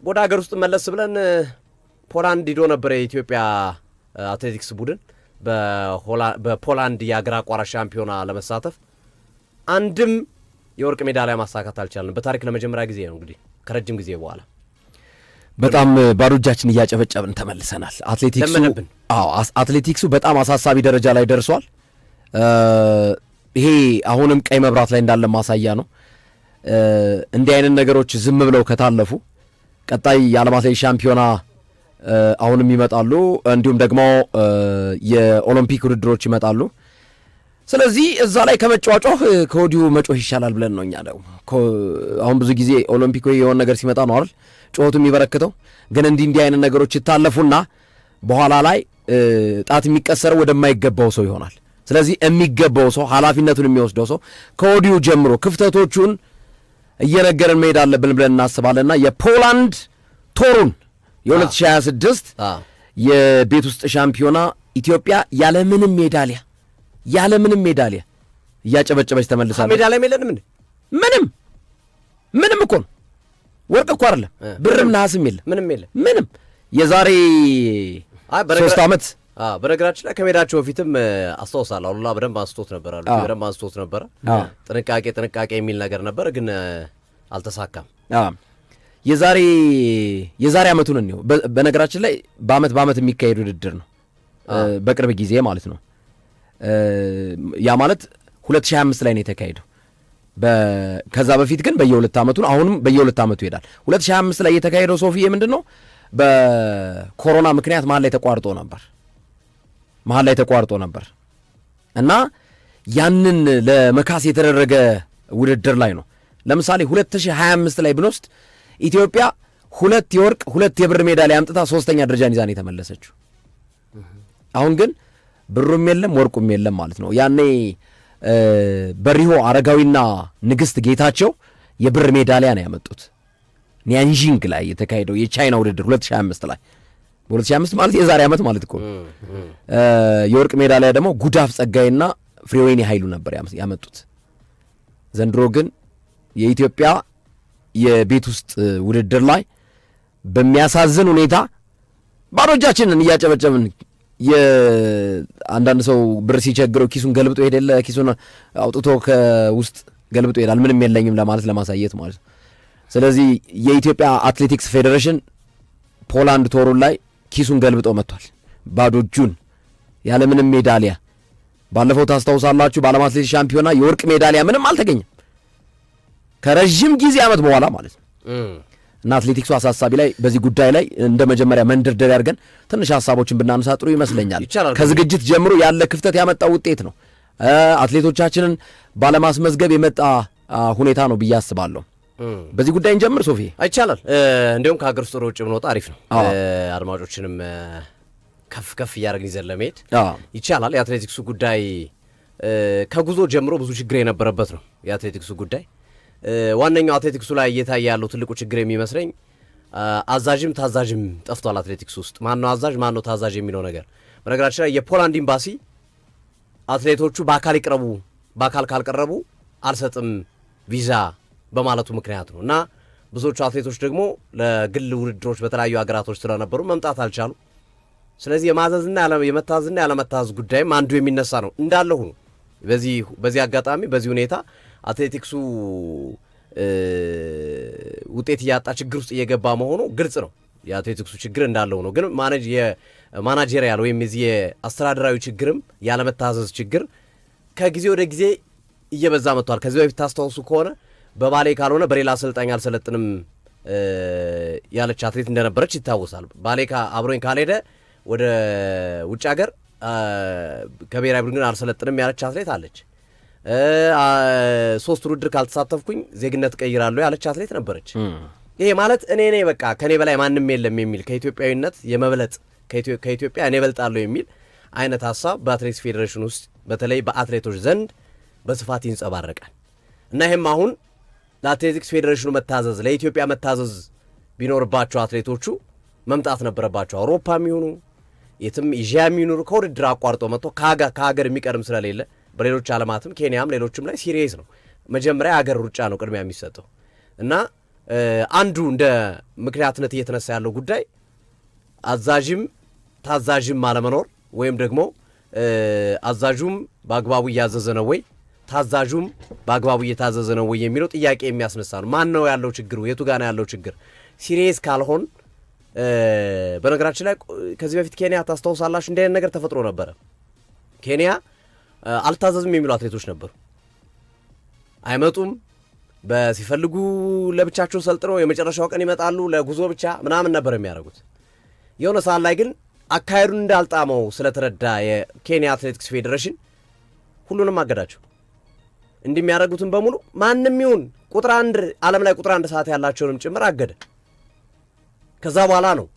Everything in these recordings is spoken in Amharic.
ወደ ሀገር ውስጥ መለስ ብለን ፖላንድ ሄዶ ነበር የኢትዮጵያ አትሌቲክስ ቡድን በፖላንድ የአገር አቋራጭ ሻምፒዮና ለመሳተፍ አንድም የወርቅ ሜዳሊያ ማሳካት አልቻልንም። በታሪክ ለመጀመሪያ ጊዜ ነው እንግዲህ ከረጅም ጊዜ በኋላ በጣም ባዶ እጃችን እያጨበጨብን ተመልሰናል። አትሌቲክሱ በጣም አሳሳቢ ደረጃ ላይ ደርሷል። ይሄ አሁንም ቀይ መብራት ላይ እንዳለ ማሳያ ነው። እንዲህ አይነት ነገሮች ዝም ብለው ከታለፉ ቀጣይ የዓለም አትሌቲክስ ሻምፒዮና አሁንም ይመጣሉ፣ እንዲሁም ደግሞ የኦሎምፒክ ውድድሮች ይመጣሉ። ስለዚህ እዛ ላይ ከመጫዋጮህ ከወዲሁ መጮህ ይሻላል ብለን ነው እኛ ደግሞ አሁን ብዙ ጊዜ ኦሎምፒክ ወይ የሆነ ነገር ሲመጣ ነው አይደል ጮቱ የሚበረክተው። ግን እንዲህ አይነት ነገሮች ይታለፉና በኋላ ላይ ጣት የሚቀሰረው ወደማይገባው ሰው ይሆናል። ስለዚህ የሚገባው ሰው ኃላፊነቱን የሚወስደው ሰው ከወዲሁ ጀምሮ ክፍተቶቹን እየነገረን መሄድ አለብን ብለን እናስባለንና የፖላንድ ቶሩን የ2026 የቤት ውስጥ ሻምፒዮና ኢትዮጵያ ያለምንም ሜዳሊያ እያጨበጨበች ተመልሳለች። ሜዳሊያ የለም እንዴ? ምንም እኮ ነው። ወርቅ እኮ አይደለም፣ ብርም ነሐስም የለም፣ ምንም የዛሬ 3 ዓመት በነገራችን ላይ ከሜዳቸው በፊትም አስታውሳለሁ አሉላ በደንብ አንስቶት ነበር። ጥንቃቄ የሚል ነገር ነበር፣ ግን አልተሳካም። የዛሬ ዓመቱን ነው። በነገራችን ላይ በአመት የሚካሄድ ውድድር ነው፣ በቅርብ ጊዜ ማለት ነው። ያ ማለት 2025 ላይ ነው የተካሄደው። ከዛ በፊት ግን በየ2 ዓመቱ ነው። አሁንም በየ2 ዓመቱ ይሄዳል። 2025 ላይ የተካሄደው ሶፊዬ ምንድነው በኮሮና ምክንያት መሀል ላይ ተቋርጦ ነበር እና ያንን ለመካስ የተደረገ ውድድር ላይ ነው። ለምሳሌ 2025 ላይ ብንወስድ ኢትዮጵያ 2 የወርቅ 2 የብር ሜዳሊያ አምጥታ 3ኛ ደረጃን ይዛ ነው የተመለሰችው። አሁን ግን ብሩም የለም ወርቁም የለም ማለት ነው። ያኔ በሪሆ አረጋዊና ንግስት ጌታቸው የብር ሜዳሊያ ነው ያመጡት። ኒያንጂንግ ላይ የተካሄደው የቻይና ውድድር 2025 ላይ በ2025 ማለት የዛሬ ዓመት ማለት እኮ የወርቅ ሜዳሊያ ደግሞ ጉዳፍ ጸጋይና ፍሬወይኒ ኃይሉ ነበር ያመጡት። ዘንድሮ ግን የኢትዮጵያ የቤት ውስጥ ውድድር ላይ በሚያሳዝን ሁኔታ ባዶ እጃችንን እያጨበጨብን አንዳንድ ሰው ብር ሲቸግረው ኪሱን ገልብጦ ሄደለ ኪሱን አውጥቶ ከውስጥ ገልብጦ ይሄዳል፣ ምንም የለኝም ለማሳየት ማለት ነው። ስለዚህ የኢትዮጵያ አትሌቲክስ ፌዴሬሽን ፖላንድ ቶሩን ላይ ኪሱን ገልብጦ መጥቷል፣ ባዶ እጁን ያለምንም ሜዳሊያ። ባለፈው ታስታውሳላችሁ በዓለም አትሌቲክስ ሻምፒዮና የወርቅ ሜዳሊያ ምንም አልተገኘም ከረጅም ጊዜ ዓመት በኋላ ማለት ነው። እና አትሌቲክሱ አሳሳቢ ላይ በዚህ ጉዳይ ላይ እንደ መጀመሪያ መንደርደሪያ አድርገን ትንሽ ሀሳቦችን ብናነሳ ጥሩ ይመስለኛል። ከዝግጅት ጀምሮ ያለ ክፍተት ያመጣው ውጤት ነው። አትሌቶቻችንን ባለማስመዝገብ የመጣ ሁኔታ ነው ብዬ አስባለሁ። በዚህ ጉዳይ እንጀምር ሶፊ። ይቻላል። እንዲሁም ከሀገር ውስጥ ወደ ውጭ ብንወጣ አሪፍ ነው። አድማጮችንም ከፍ እያደረግን ይዘን ለመሄድ ይቻላል። የአትሌቲክሱ ጉዳይ ከጉዞ ጀምሮ ብዙ ችግር የነበረበት ነው። የአትሌቲክሱ ጉዳይ ዋነኛው አትሌቲክሱ ላይ እየታየ ያለው ትልቁ ችግር የሚመስለኝ አዛዥም ታዛዥም ጠፍቷል። አትሌቲክስ ውስጥ ማነው አዛዥ ማነው ታዛዥ የሚለው ነገር። በነገራችን ላይ የፖላንድ ኤምባሲ አትሌቶቹ በአካል ካልቀረቡ አልሰጥም ቪዛ በማለቱ ምክንያት ነው። እና ብዙዎቹ አትሌቶች ደግሞ ለግል ውድድሮች በተለያዩ ሀገራቶች ስለነበሩ መምጣት አልቻሉ። ስለዚህ የማዘዝና የመታዘዝና ያለመታዘዝ ጉዳይም አንዱ የሚነሳ ነው እንዳለ ሆኖ በዚህ አጋጣሚ በዚህ ሁኔታ አትሌቲክሱ ውጤት እያጣ ችግር ውስጥ እየገባ መሆኑ ግልጽ ነው። የአትሌቲክሱ ችግር እንዳለው ነው። ግን የማናጀሪያል ወይም የዚህ የአስተዳደራዊ ችግርም ያለመታዘዝ ችግር ከጊዜ ወደ ጊዜ እየበዛ መጥቷል። ከዚህ በፊት ታስታውሱ ከሆነ በባሌ ካልሆነ በሌላ አሰልጣኝ አልሰለጥንም ያለች አትሌት እንደነበረች ይታወሳል። ባሌ አብሮኝ ካልሄደ ወደ ውጭ ሀገር ከብሔራዊ ቡድን አልሰለጥንም ያለች አትሌት አለች። 3 ውድድር ካልተሳተፍኩኝ ዜግነት ቀይራለሁ ያለች አትሌት ነበረች። ይሄ ማለት እኔ በቃ ከኔ በላይ ማንም የለም የሚል ከኢትዮጵያዊነት የመብለጥ ከኢትዮጵያ እኔ እበልጣለሁ የሚል አይነት ሀሳብ በአትሌቲክስ ፌዴሬሽን ውስጥ በተለይ በአትሌቶች ዘንድ በስፋት ይንጸባረቃል። እና ይህም አሁን ለአትሌቲክስ ፌዴሬሽኑ መታዘዝ ለኢትዮጵያ መታዘዝ ቢኖርባቸው አትሌቶቹ መምጣት ነበረባቸው። አውሮፓ የሚሆኑ የትም ኤዥያ የሚኖሩ ከውድድር አቋርጦ መጥቶ ከሀገር የሚቀርም ስለሌለ በሌሎች ዓለማትም ኬንያም ሌሎችም ላይ ሲሪየስ ነው። መጀመሪያ የሀገር ሩጫ ነው ቅድሚያ የሚሰጠው እና አንዱ እንደ ምክንያትነት እየተነሳ ያለው ጉዳይ አዛዥም ታዛዥም አለመኖር ወይም ደግሞ አዛዡም በአግባቡ እያዘዘ ነው ወይ ታዛዡም በአግባቡ እየታዘዘ ነው ወይ የሚለው ጥያቄ የሚያስነሳ ነው። ማን ነው ያለው ችግሩ? የቱ ጋር ነው ያለው ችግር? ሲሪየስ ካልሆን በነገራችን ላይ ከዚህ በፊት ኬንያ ታስታውሳላችሁ እንዲህ አይነት ነገር ተፈጥሮ ነበረ። ኬንያ አልታዘዝም የሚሉ አትሌቶች ነበሩ። አይመጡም፣ በሲፈልጉ ለብቻቸው ሰልጥነው የመጨረሻው ቀን ይመጣሉ ለጉዞ ብቻ ምናምን ነበር የሚያደርጉት። የሆነ ሰዓት ላይ ግን አካሄዱን እንዳልጣመው ስለተረዳ የኬንያ አትሌቲክስ ፌዴሬሽን ሁሉንም አገዳቸው። እንደሚያደርጉትን በሙሉ ማንም ይሁን ቁጥር 1 ዓለም ላይ ቁጥር 1 ሰዓት ያላቸውንም ጭምር አገደ። ከዛ በኋላ ነው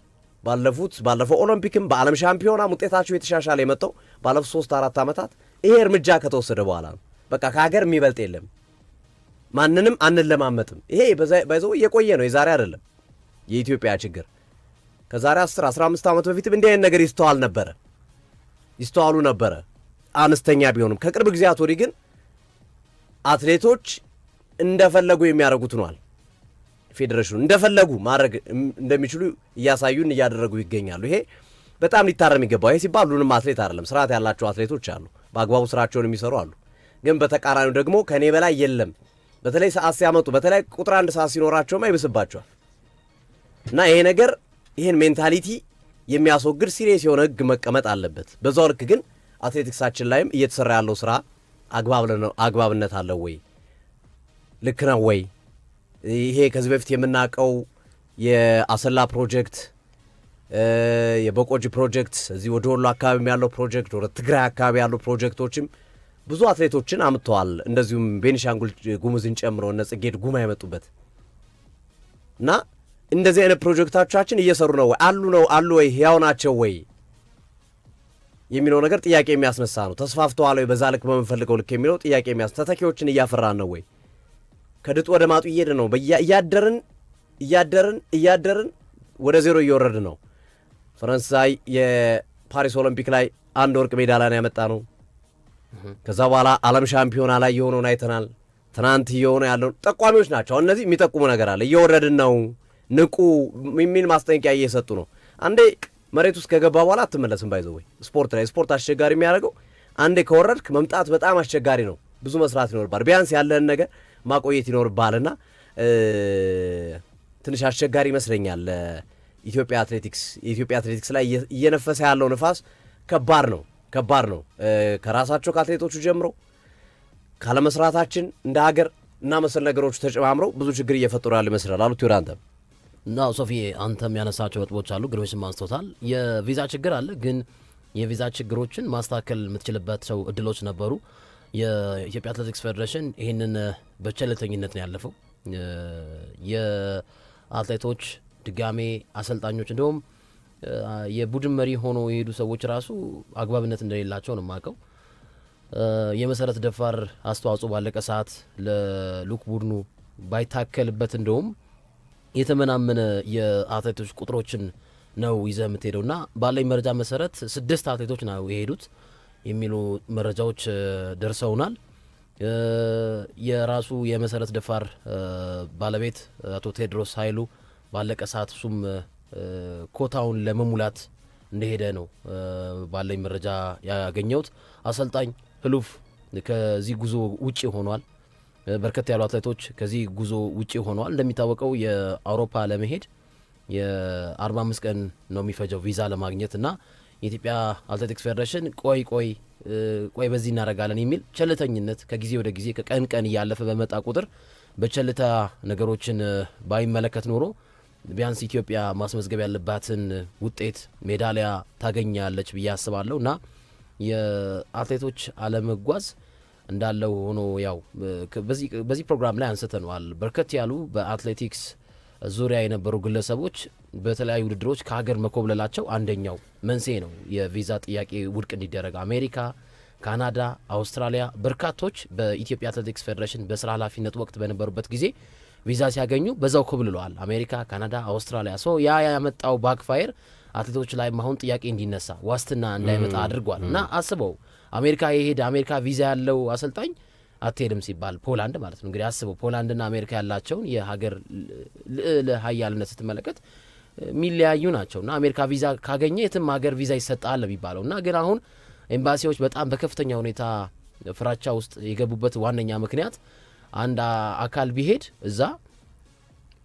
ባለፈው ኦሎምፒክም በዓለም ሻምፒዮናም ውጤታቸው የተሻሻለ የመጣው ባለፉት 3-4 ዓመታት ይሄ እርምጃ ከተወሰደ በኋላ ነው። በቃ ከሀገር የሚበልጥ የለም፣ ማንንም አንለማመጥም። ይሄ ባይዘው የቆየ ነው፣ የዛሬ አይደለም። የኢትዮጵያ ችግር ከዛሬ 10-15 ዓመት በፊትም እንዲህ አይነት ነገር ይስተዋሉ ነበረ፣ አነስተኛ ቢሆንም። ከቅርብ ጊዜያት ወዲህ ግን አትሌቶች እንደፈለጉ የሚያደርጉት ሆኗል። ፌዴሬሽኑ እንደፈለጉ ማድረግ እንደሚችሉ እያደረጉ ይገኛሉ። ይሄ በጣም ሊታረም ይገባው። ይሄ ሲባል ሁሉንም አትሌት አይደለም፣ ስርዓት ያላቸው አትሌቶች አሉ፣ በአግባቡ ስራቸውን የሚሰሩ አሉ። ግን በተቃራኒው ደግሞ ከኔ በላይ የለም፣ በተለይ ሰዓት ሲያመጡ፣ በተለይ ቁጥር 1 ሰዓት ሲኖራቸውም ይብስባቸዋል። እና ይሄ ነገር ይህን ሜንታሊቲ የሚያስወግድ ሲሪየስ የሆነ ህግ መቀመጥ አለበት። በዛው ልክ ግን አትሌቲክሳችን ላይም እየተሰራ ያለው ስራ አግባብነት አለው ወይ? ልክ ነው ወይ? ይሄ ከዚህ በፊት የምናውቀው የአሰላ ፕሮጀክት፣ የበቆጂ ፕሮጀክት፣ እዚህ ወደ ወሎ አካባቢ ያለው ፕሮጀክት፣ ወደ ትግራይ አካባቢ ያለው ፕሮጀክቶችም ብዙ አትሌቶችን አምጥተዋል። እንደዚሁም ቤኒሻንጉል ጉሙዝን ጨምሮ እነ ጽጌ ድጉማ የመጡበት እና እንደዚህ አይነት ፕሮጀክቶቻችን እየሰሩ ነው ወይ? አሉ ወይ? ሕያው ናቸው ወይ የሚለው ነገር ጥያቄ የሚያስነሳ ነው። ተስፋፍተዋል ወይ? በዛ ልክ በምንፈልገው ልክ የሚለው ጥያቄ ተተኪዎችን እያፈራን ነው ወይ? ከድጡ ወደ ማጡ እየሄደ ነው። እያደርን ወደ ዜሮ እየወረድ ነው። ፈረንሳይ የፓሪስ ኦሎምፒክ ላይ 1 ወርቅ ሜዳሊያን ያመጣ ነው። ከዛ በኋላ ዓለም ሻምፒዮና ላይ የሆነውን አይተናል። ትናንት እየሆነ ያለው ጠቋሚዎች ናቸው። እነዚህ የሚጠቁሙ ነገር አለ። እየወረድን ነው፣ ንቁ የሚል ማስጠንቀቂያ እየሰጡ ነው። አንዴ መሬት ውስጥ ከገባ በኋላ አትመለስም። ባይዘው ወይ ስፖርት አስቸጋሪ የሚያደርገው አንዴ ከወረድክ መምጣት በጣም አስቸጋሪ ነው። ብዙ መስራት ይኖርባል። ቢያንስ ያለህን ነገር ማቆየት ይኖርባልና ትንሽ አስቸጋሪ ይመስለኛል። የኢትዮጵያ አትሌቲክስ ላይ እየነፈሰ ያለው ንፋስ ከባድ ነው። ከራሳቸው ከአትሌቶቹ ጀምሮ ካለመስራታችን እንደ ሀገር እና መሰል ነገሮች ተጨማምረው ብዙ ችግር እየፈጠሩ ያለ ይመስላል። አሉት ወራንተ እና ሶፊ አንተም ያነሳቸው ነጥቦች አሉ። ግሮስም አንስቶታል። የቪዛ ችግር አለ፣ ግን የቪዛ ችግሮችን ማስተካከል የምትችልበት ሰው እድሎች ነበሩ። የኢትዮጵያ አትሌቲክስ ፌዴሬሽን ይህንን በቸልተኝነት ነው ያለፈው። የአትሌቶች ድጋሜ አሰልጣኞች እንዲሁም የቡድን መሪ ሆኖ የሄዱ ሰዎች ራሱ አግባብነት እንደሌላቸው ነው የማውቀው። የመሰረት ደፋር አስተዋጽኦ ባለቀ ሰዓት ለሉክ ቡድኑ ባይታከልበት እንደውም የተመናመነ የአትሌቶች ቁጥሮችን ነው ይዘህ የምትሄደው እና ባለኝ መረጃ መሰረት 6 አትሌቶች ነው የሄዱት የሚሉ መረጃዎች ደርሰውናል። የራሱ የመሰረት ደፋር ባለቤት አቶ ቴድሮስ ኃይሉ ባለቀ ሰዓት እሱም ኮታውን ለመሙላት እንደሄደ ነው ባለኝ መረጃ ያገኘሁት። አሰልጣኝ ህሉፍ ከዚህ ጉዞ ውጪ ሆኗል። በርከት ያሉ አትሌቶች ከዚህ ጉዞ ውጪ ሆኗል። እንደሚታወቀው የአውሮፓ ለመሄድ የ45 ቀን ነው የሚፈጀው ቪዛ ለማግኘት እና የኢትዮጵያ አትሌቲክስ ፌዴሬሽን ቆይ በዚህ እናደርጋለን የሚል ቸልተኝነት ከጊዜ ወደ ጊዜ ከቀን ቀን እያለፈ በመጣ ቁጥር በቸልታ ነገሮችን ባይመለከት ኖሮ ቢያንስ ኢትዮጵያ ማስመዝገብ ያለባትን ውጤት ሜዳሊያ ታገኛለች ብዬ አስባለሁ እና የአትሌቶች አለመጓዝ እንዳለው ሆኖ ያው በዚህ ፕሮግራም ላይ አንስተነዋል። በርከት ያሉ በአትሌቲክስ ዙሪያ የነበሩ ግለሰቦች በተለያዩ ውድድሮች ከሀገር መኮብለላቸው አንደኛው መንስኤ ነው የቪዛ ጥያቄ ውድቅ እንዲደረግ። አሜሪካ፣ ካናዳ፣ አውስትራሊያ በርካቶች በኢትዮጵያ አትሌቲክስ ፌዴሬሽን በስራ ኃላፊነት ወቅት በነበሩበት ጊዜ ቪዛ ሲያገኙ በዛው ኮብልለዋል። አሜሪካ፣ ካናዳ፣ አውስትራሊያ ያ ያመጣው ባክፋየር አትሌቶች ላይ አሁን ጥያቄ እንዲነሳ ዋስትና እንዳይመጣ አድርጓል እና አስበው አሜሪካ ቪዛ ያለው አሰልጣኝ አትሄድም ሲባል ፖላንድ ማለት ነው። እንግዲህ አስበው ፖላንድና አሜሪካ ያላቸውን የሀገር ልዕለ ኃያልነት ስትመለከት የሚለያዩ ናቸውና አሜሪካ ቪዛ ካገኘ የትም ሀገር ቪዛ ይሰጣል የሚባለው እና ግን አሁን ኤምባሲዎች በጣም በከፍተኛ ሁኔታ ፍራቻ ውስጥ የገቡበት ዋነኛ ምክንያት አንድ አካል ቢሄድ እዛ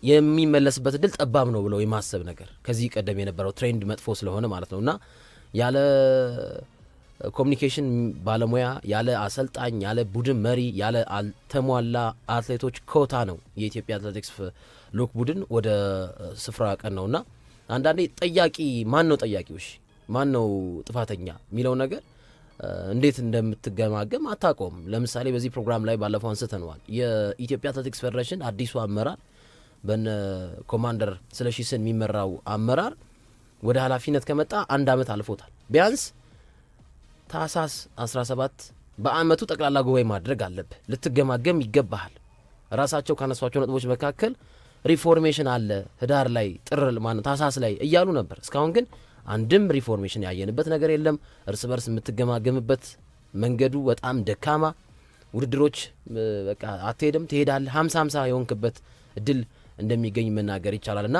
የሚመለስበት እድል ጠባብ ነው ብለው የማሰብ ነገር ከዚህ ቀደም የነበረው ትሬንድ መጥፎ ስለሆነ ማለት ነው እና ያለ ኮሚኒኬሽን ባለሙያ ያለ አሰልጣኝ ያለ ቡድን መሪ ያለ አልተሟላ አትሌቶች ኮታ ነው የኢትዮጵያ አትሌቲክስ ልዑክ ቡድን ወደ ስፍራ ቀን ነውና አንዳንዴ ጠያቂ ማን ነው ጠያቂው ማን ነው ጥፋተኛ የሚለው ነገር እንዴት እንደምትገማገም አታቆም። ለምሳሌ በዚህ ፕሮግራም ላይ ባለፈው አንስተነዋል። የኢትዮጵያ አትሌቲክስ ፌዴሬሽን አዲሱ አመራር በነ ኮማንደር ስለሺ ስን የሚመራው አመራር ወደ ኃላፊነት ከመጣ 1 ዓመት አልፎታል። ቢያንስ ታህሳስ 17 በአመቱ ጠቅላላ ጉባኤ ማድረግ አለብህ፣ ልትገማገም ይገባሃል። ራሳቸው ካነሷቸው ነጥቦች መካከል ሪፎርሜሽን አለ ህዳር ላይ ጥር ማነው ታህሳስ ላይ እያሉ ነበር። እስካሁን ግን አንድም ሪፎርሜሽን ያየንበት ነገር የለም። እርስ በርስ የምትገማገምበት መንገዱ በጣም ደካማ፣ ውድድሮች በቃ አትሄድም ትሄዳለህ 50-50 የሆንክበት እድል እንደሚገኝ መናገር ይቻላል እና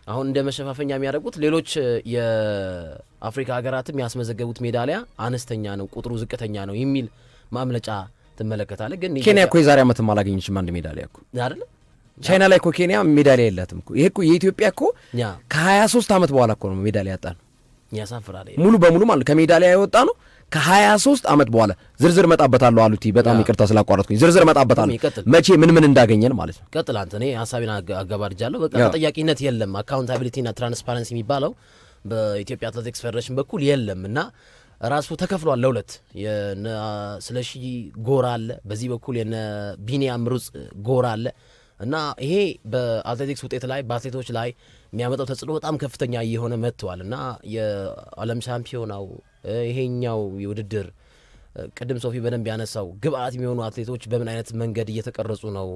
አሁን እንደ መሸፋፈኛ የሚያደርጉት ሌሎች የአፍሪካ ሀገራትም ያስመዘገቡት ሜዳሊያ አነስተኛ ነው፣ ቁጥሩ ዝቅተኛ ነው የሚል ማምለጫ ትመለከታለህ። ግን ኬንያ እኮ የዛሬ ዓመትም አላገኘችም አንድ ሜዳሊያ እኮ አይደል? ቻይና ላይ እኮ ኬንያ ሜዳሊያ የላትም እኮ። ይሄ እኮ የኢትዮጵያ እኮ ከ23 ዓመት በኋላ እኮ ነው ሜዳሊያ ያጣ ነው። ያሳፍራል። ሙሉ በሙሉ ማለት ከሜዳሊያ የወጣ ነው ከ23 ዓመት በኋላ። ዝርዝር መጣበታለሁ አሉቲ። በጣም ይቅርታ ስላቋረጥኩኝ። ዝርዝር መጣበታለሁ መቼ ምን እንዳገኘን ማለት ነው። ቀጥል አንተ። እኔ ሀሳቤን አጋባድጃለሁ። በቃ ተጠያቂነት የለም፣ አካውንታቢሊቲና ትራንስፓረንሲ የሚባለው በኢትዮጵያ አትሌቲክስ ፌዴሬሽን በኩል የለም እና ራሱ ተከፍሏል ለሁለት። የነ ስለሺ ጎራ አለ፣ በዚህ በኩል የነ ቢኒያም ሩጽ ጎራ አለ እና ይሄ በአትሌቲክስ ውጤት ላይ በአትሌቶች ላይ የሚያመጣው ተጽዕኖ በጣም ከፍተኛ እየሆነ መጥቷል እና የዓለም ሻምፒዮናው ይሄኛው የውድድር ቅድም ሶፊ በደንብ ያነሳው ግብአት የሚሆኑ አትሌቶች በምን አይነት መንገድ እየተቀረጹ ነው፣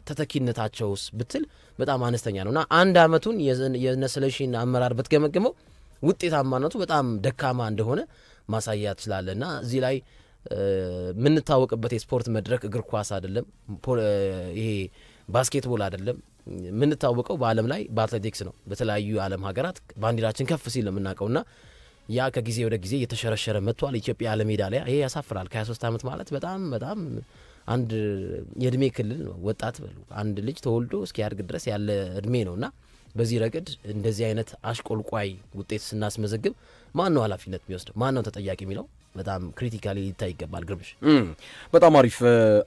ተተኪነታቸውስ ብትል በጣም አነስተኛ ነው እና 1 ዓመቱን የነስለሺን አመራር ብትገመግመው ውጤታማነቱ በጣም ደካማ እንደሆነ ማሳያ ትችላለህ እና እዚህ ላይ የምንታወቅበት የስፖርት መድረክ እግር ኳስ አይደለም፣ ይሄ ባስኬትቦል አይደለም። የምንታወቀው በዓለም ላይ በአትሌቲክስ ነው። በተለያዩ የዓለም ሀገራት ባንዲራችን ከፍ ሲል ነው የምናውቀውና ያ ከጊዜ ወደ ጊዜ እየተሸረሸረ መጥቷል። ኢትዮጵያ ያለ ሜዳሊያ ይሄ ያሳፍራል። ከ23 ዓመት ማለት በጣም በጣም አንድ የእድሜ ክልል ነው። ወጣት በሉ አንድ ልጅ ተወልዶ እስኪያድግ ድረስ ያለ እድሜ ነውና በዚህ ረገድ እንደዚህ አይነት አሽቆልቋይ ውጤት ስናስመዘግብ ማን ነው ኃላፊነት የሚወስደው? ማን ነው ተጠያቂ የሚለው በጣም ክሪቲካሊ ሊታይ ይገባል። ግርምሽ በጣም አሪፍ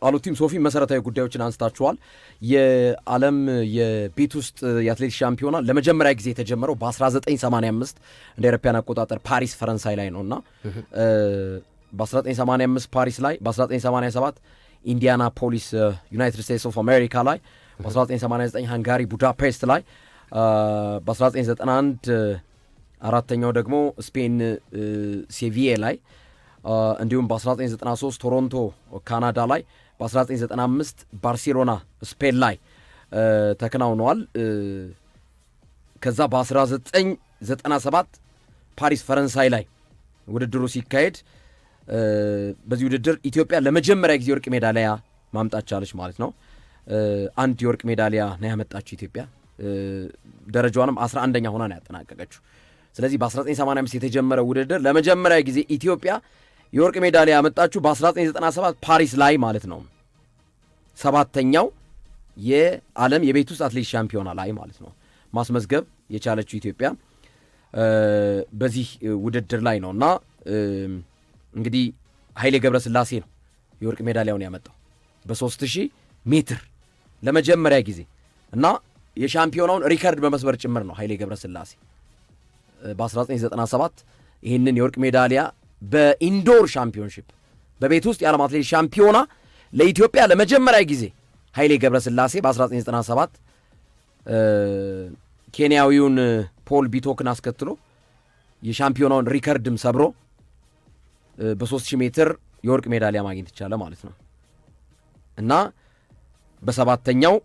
አሉቲም ሶፊ መሰረታዊ ጉዳዮችን አንስታችኋል። የዓለም የቤት ውስጥ የአትሌቲክስ ሻምፒዮና ለመጀመሪያ ጊዜ የተጀመረው በ1985 እንደ አውሮፓውያን አቆጣጠር ፓሪስ ፈረንሳይ ላይ ነውና በ1985 ፓሪስ ላይ፣ በ1987 ኢንዲያናፖሊስ ዩናይትድ ስቴትስ ኦፍ አሜሪካ ላይ፣ በ1989 ሃንጋሪ ቡዳፔስት ላይ፣ በ1991 አራተኛው ደግሞ ስፔን ሴቪዬ ላይ፣ እንዲሁም በ1993 ቶሮንቶ ካናዳ ላይ፣ በ1995 ባርሴሎና ስፔን ላይ ተከናውነዋል። ከዛ በ1997 ፓሪስ ፈረንሳይ ላይ ውድድሩ ሲካሄድ በዚህ ውድድር ኢትዮጵያ ለመጀመሪያ ጊዜ ወርቅ ሜዳሊያ ማምጣት ቻለች ማለት ነው። አንድ የወርቅ ሜዳሊያ ነው ያመጣችው ኢትዮጵያ። ደረጃዋንም 11ኛ ሆና ነው ያጠናቀቀችው። ስለዚህ በ1985 የተጀመረው ውድድር ለመጀመሪያ ጊዜ ኢትዮጵያ የወርቅ ሜዳሊያ ያመጣችው በ1997 ፓሪስ ላይ ማለት ነው። 7ኛው የዓለም የቤት ውስጥ አትሌቲክስ ሻምፒዮና ላይ ማለት ነው ማስመዝገብ የቻለችው ኢትዮጵያ በዚህ ውድድር ላይ ነው እና እንግዲህ ኃይሌ ገብረስላሴ ነው የወርቅ ሜዳሊያውን ያመጣው በ3000 ሜትር ለመጀመሪያ ጊዜ እና የሻምፒዮናውን ሪከርድ በመስበር ጭምር ነው ኃይሌ ገብረስላሴ በ1997 ይህንን የወርቅ ሜዳሊያ በኢንዶር ሻምፒዮንሺፕ በቤት ውስጥ የዓለም አትሌቲክስ ሻምፒዮና ለኢትዮጵያ ለመጀመሪያ ጊዜ ኃይሌ ገብረስላሴ በ1997 ኬንያዊውን ፖል ቢቶክን አስከትሎ የሻምፒዮናውን ሪከርድም ሰብሮ በ3000 ሜትር የወርቅ ሜዳሊያ ማግኘት ይቻለ ማለት ነው እና በ7ኛው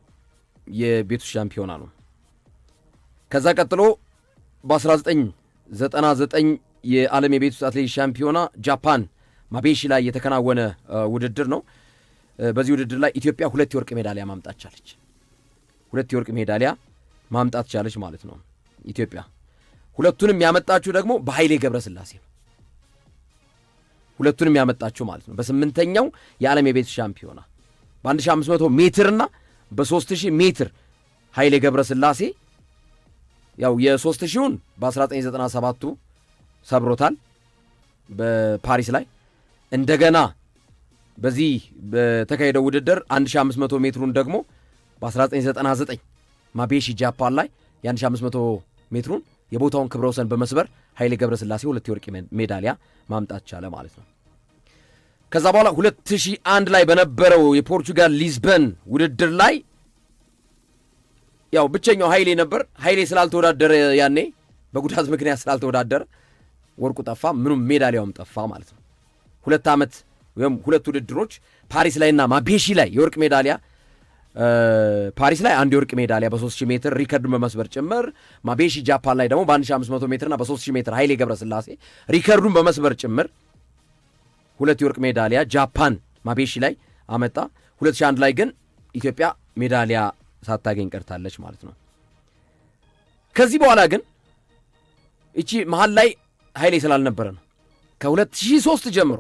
የቤቱ ሻምፒዮና ነው። ከዛ ቀጥሎ በ1999 የዓለም የቤት ውስጥ አትሌቲክስ ሻምፒዮና ጃፓን ማቤሺ ላይ የተከናወነ ውድድር ነው። በዚህ ውድድር ላይ ኢትዮጵያ 2 የወርቅ ሜዳሊያ ማምጣት ቻለች። 2 የወርቅ ሜዳሊያ ማምጣት ቻለች ማለት ነው ኢትዮጵያ። ሁለቱንም ያመጣችው ደግሞ በኃይሌ ገብረስላሴ ነው። ሁለቱንም ያመጣችው ማለት ነው በ8ኛው የዓለም የቤት ሻምፒዮና በ1500 ሜትርና በ3000 ሜትር ኃይሌ ገብረስላሴ ያው የ3000ን በ1997ቱ ሰብሮታል በፓሪስ ላይ። እንደገና በዚህ በተካሄደው ውድድር 1500 ሜትሩን ደግሞ በ1999 ማቤሺ ጃፓን ላይ የ1500 ሜትሩን የቦታውን ክብረ ወሰን በመስበር ኃይሌ ገብረስላሴ 2 የወርቅ ሜዳሊያ ማምጣት ቻለ ማለት ነው። ከዛ በኋላ 2001 ላይ በነበረው የፖርቹጋል ሊዝበን ውድድር ላይ ያው ብቸኛው ኃይሌ ነበር። ኃይሌ ስላልተወዳደረ ያኔ በጉዳት ምክንያት ስላልተወዳደረ ወርቁ ጠፋ፣ ምኑም ሜዳሊያውም ጠፋ ማለት ነው። 2 ዓመት ወይም 2 ውድድሮች ፓሪስ ላይና ማቤሺ ላይ የወርቅ ሜዳሊያ ፓሪስ ላይ 1 የወርቅ ሜዳሊያ በ3000 ሜትር ሪከርዱን በመስበር ጭምር፣ ማቤሺ ጃፓን ላይ ደግሞ በ1500 ሜትርና በ3000 ሜትር ኃይሌ ገብረስላሴ ሪከርዱን በመስበር ጭምር 2 የወርቅ ሜዳሊያ ጃፓን ማቤሺ ላይ አመጣ። 2001 ላይ ግን ኢትዮጵያ ሜዳሊያ ሳታገኝ ቀርታለች ማለት ነው። ከዚህ በኋላ ግን እቺ መሃል ላይ ኃይሌ ስላልነበረ ነው ከ2003 ጀምሮ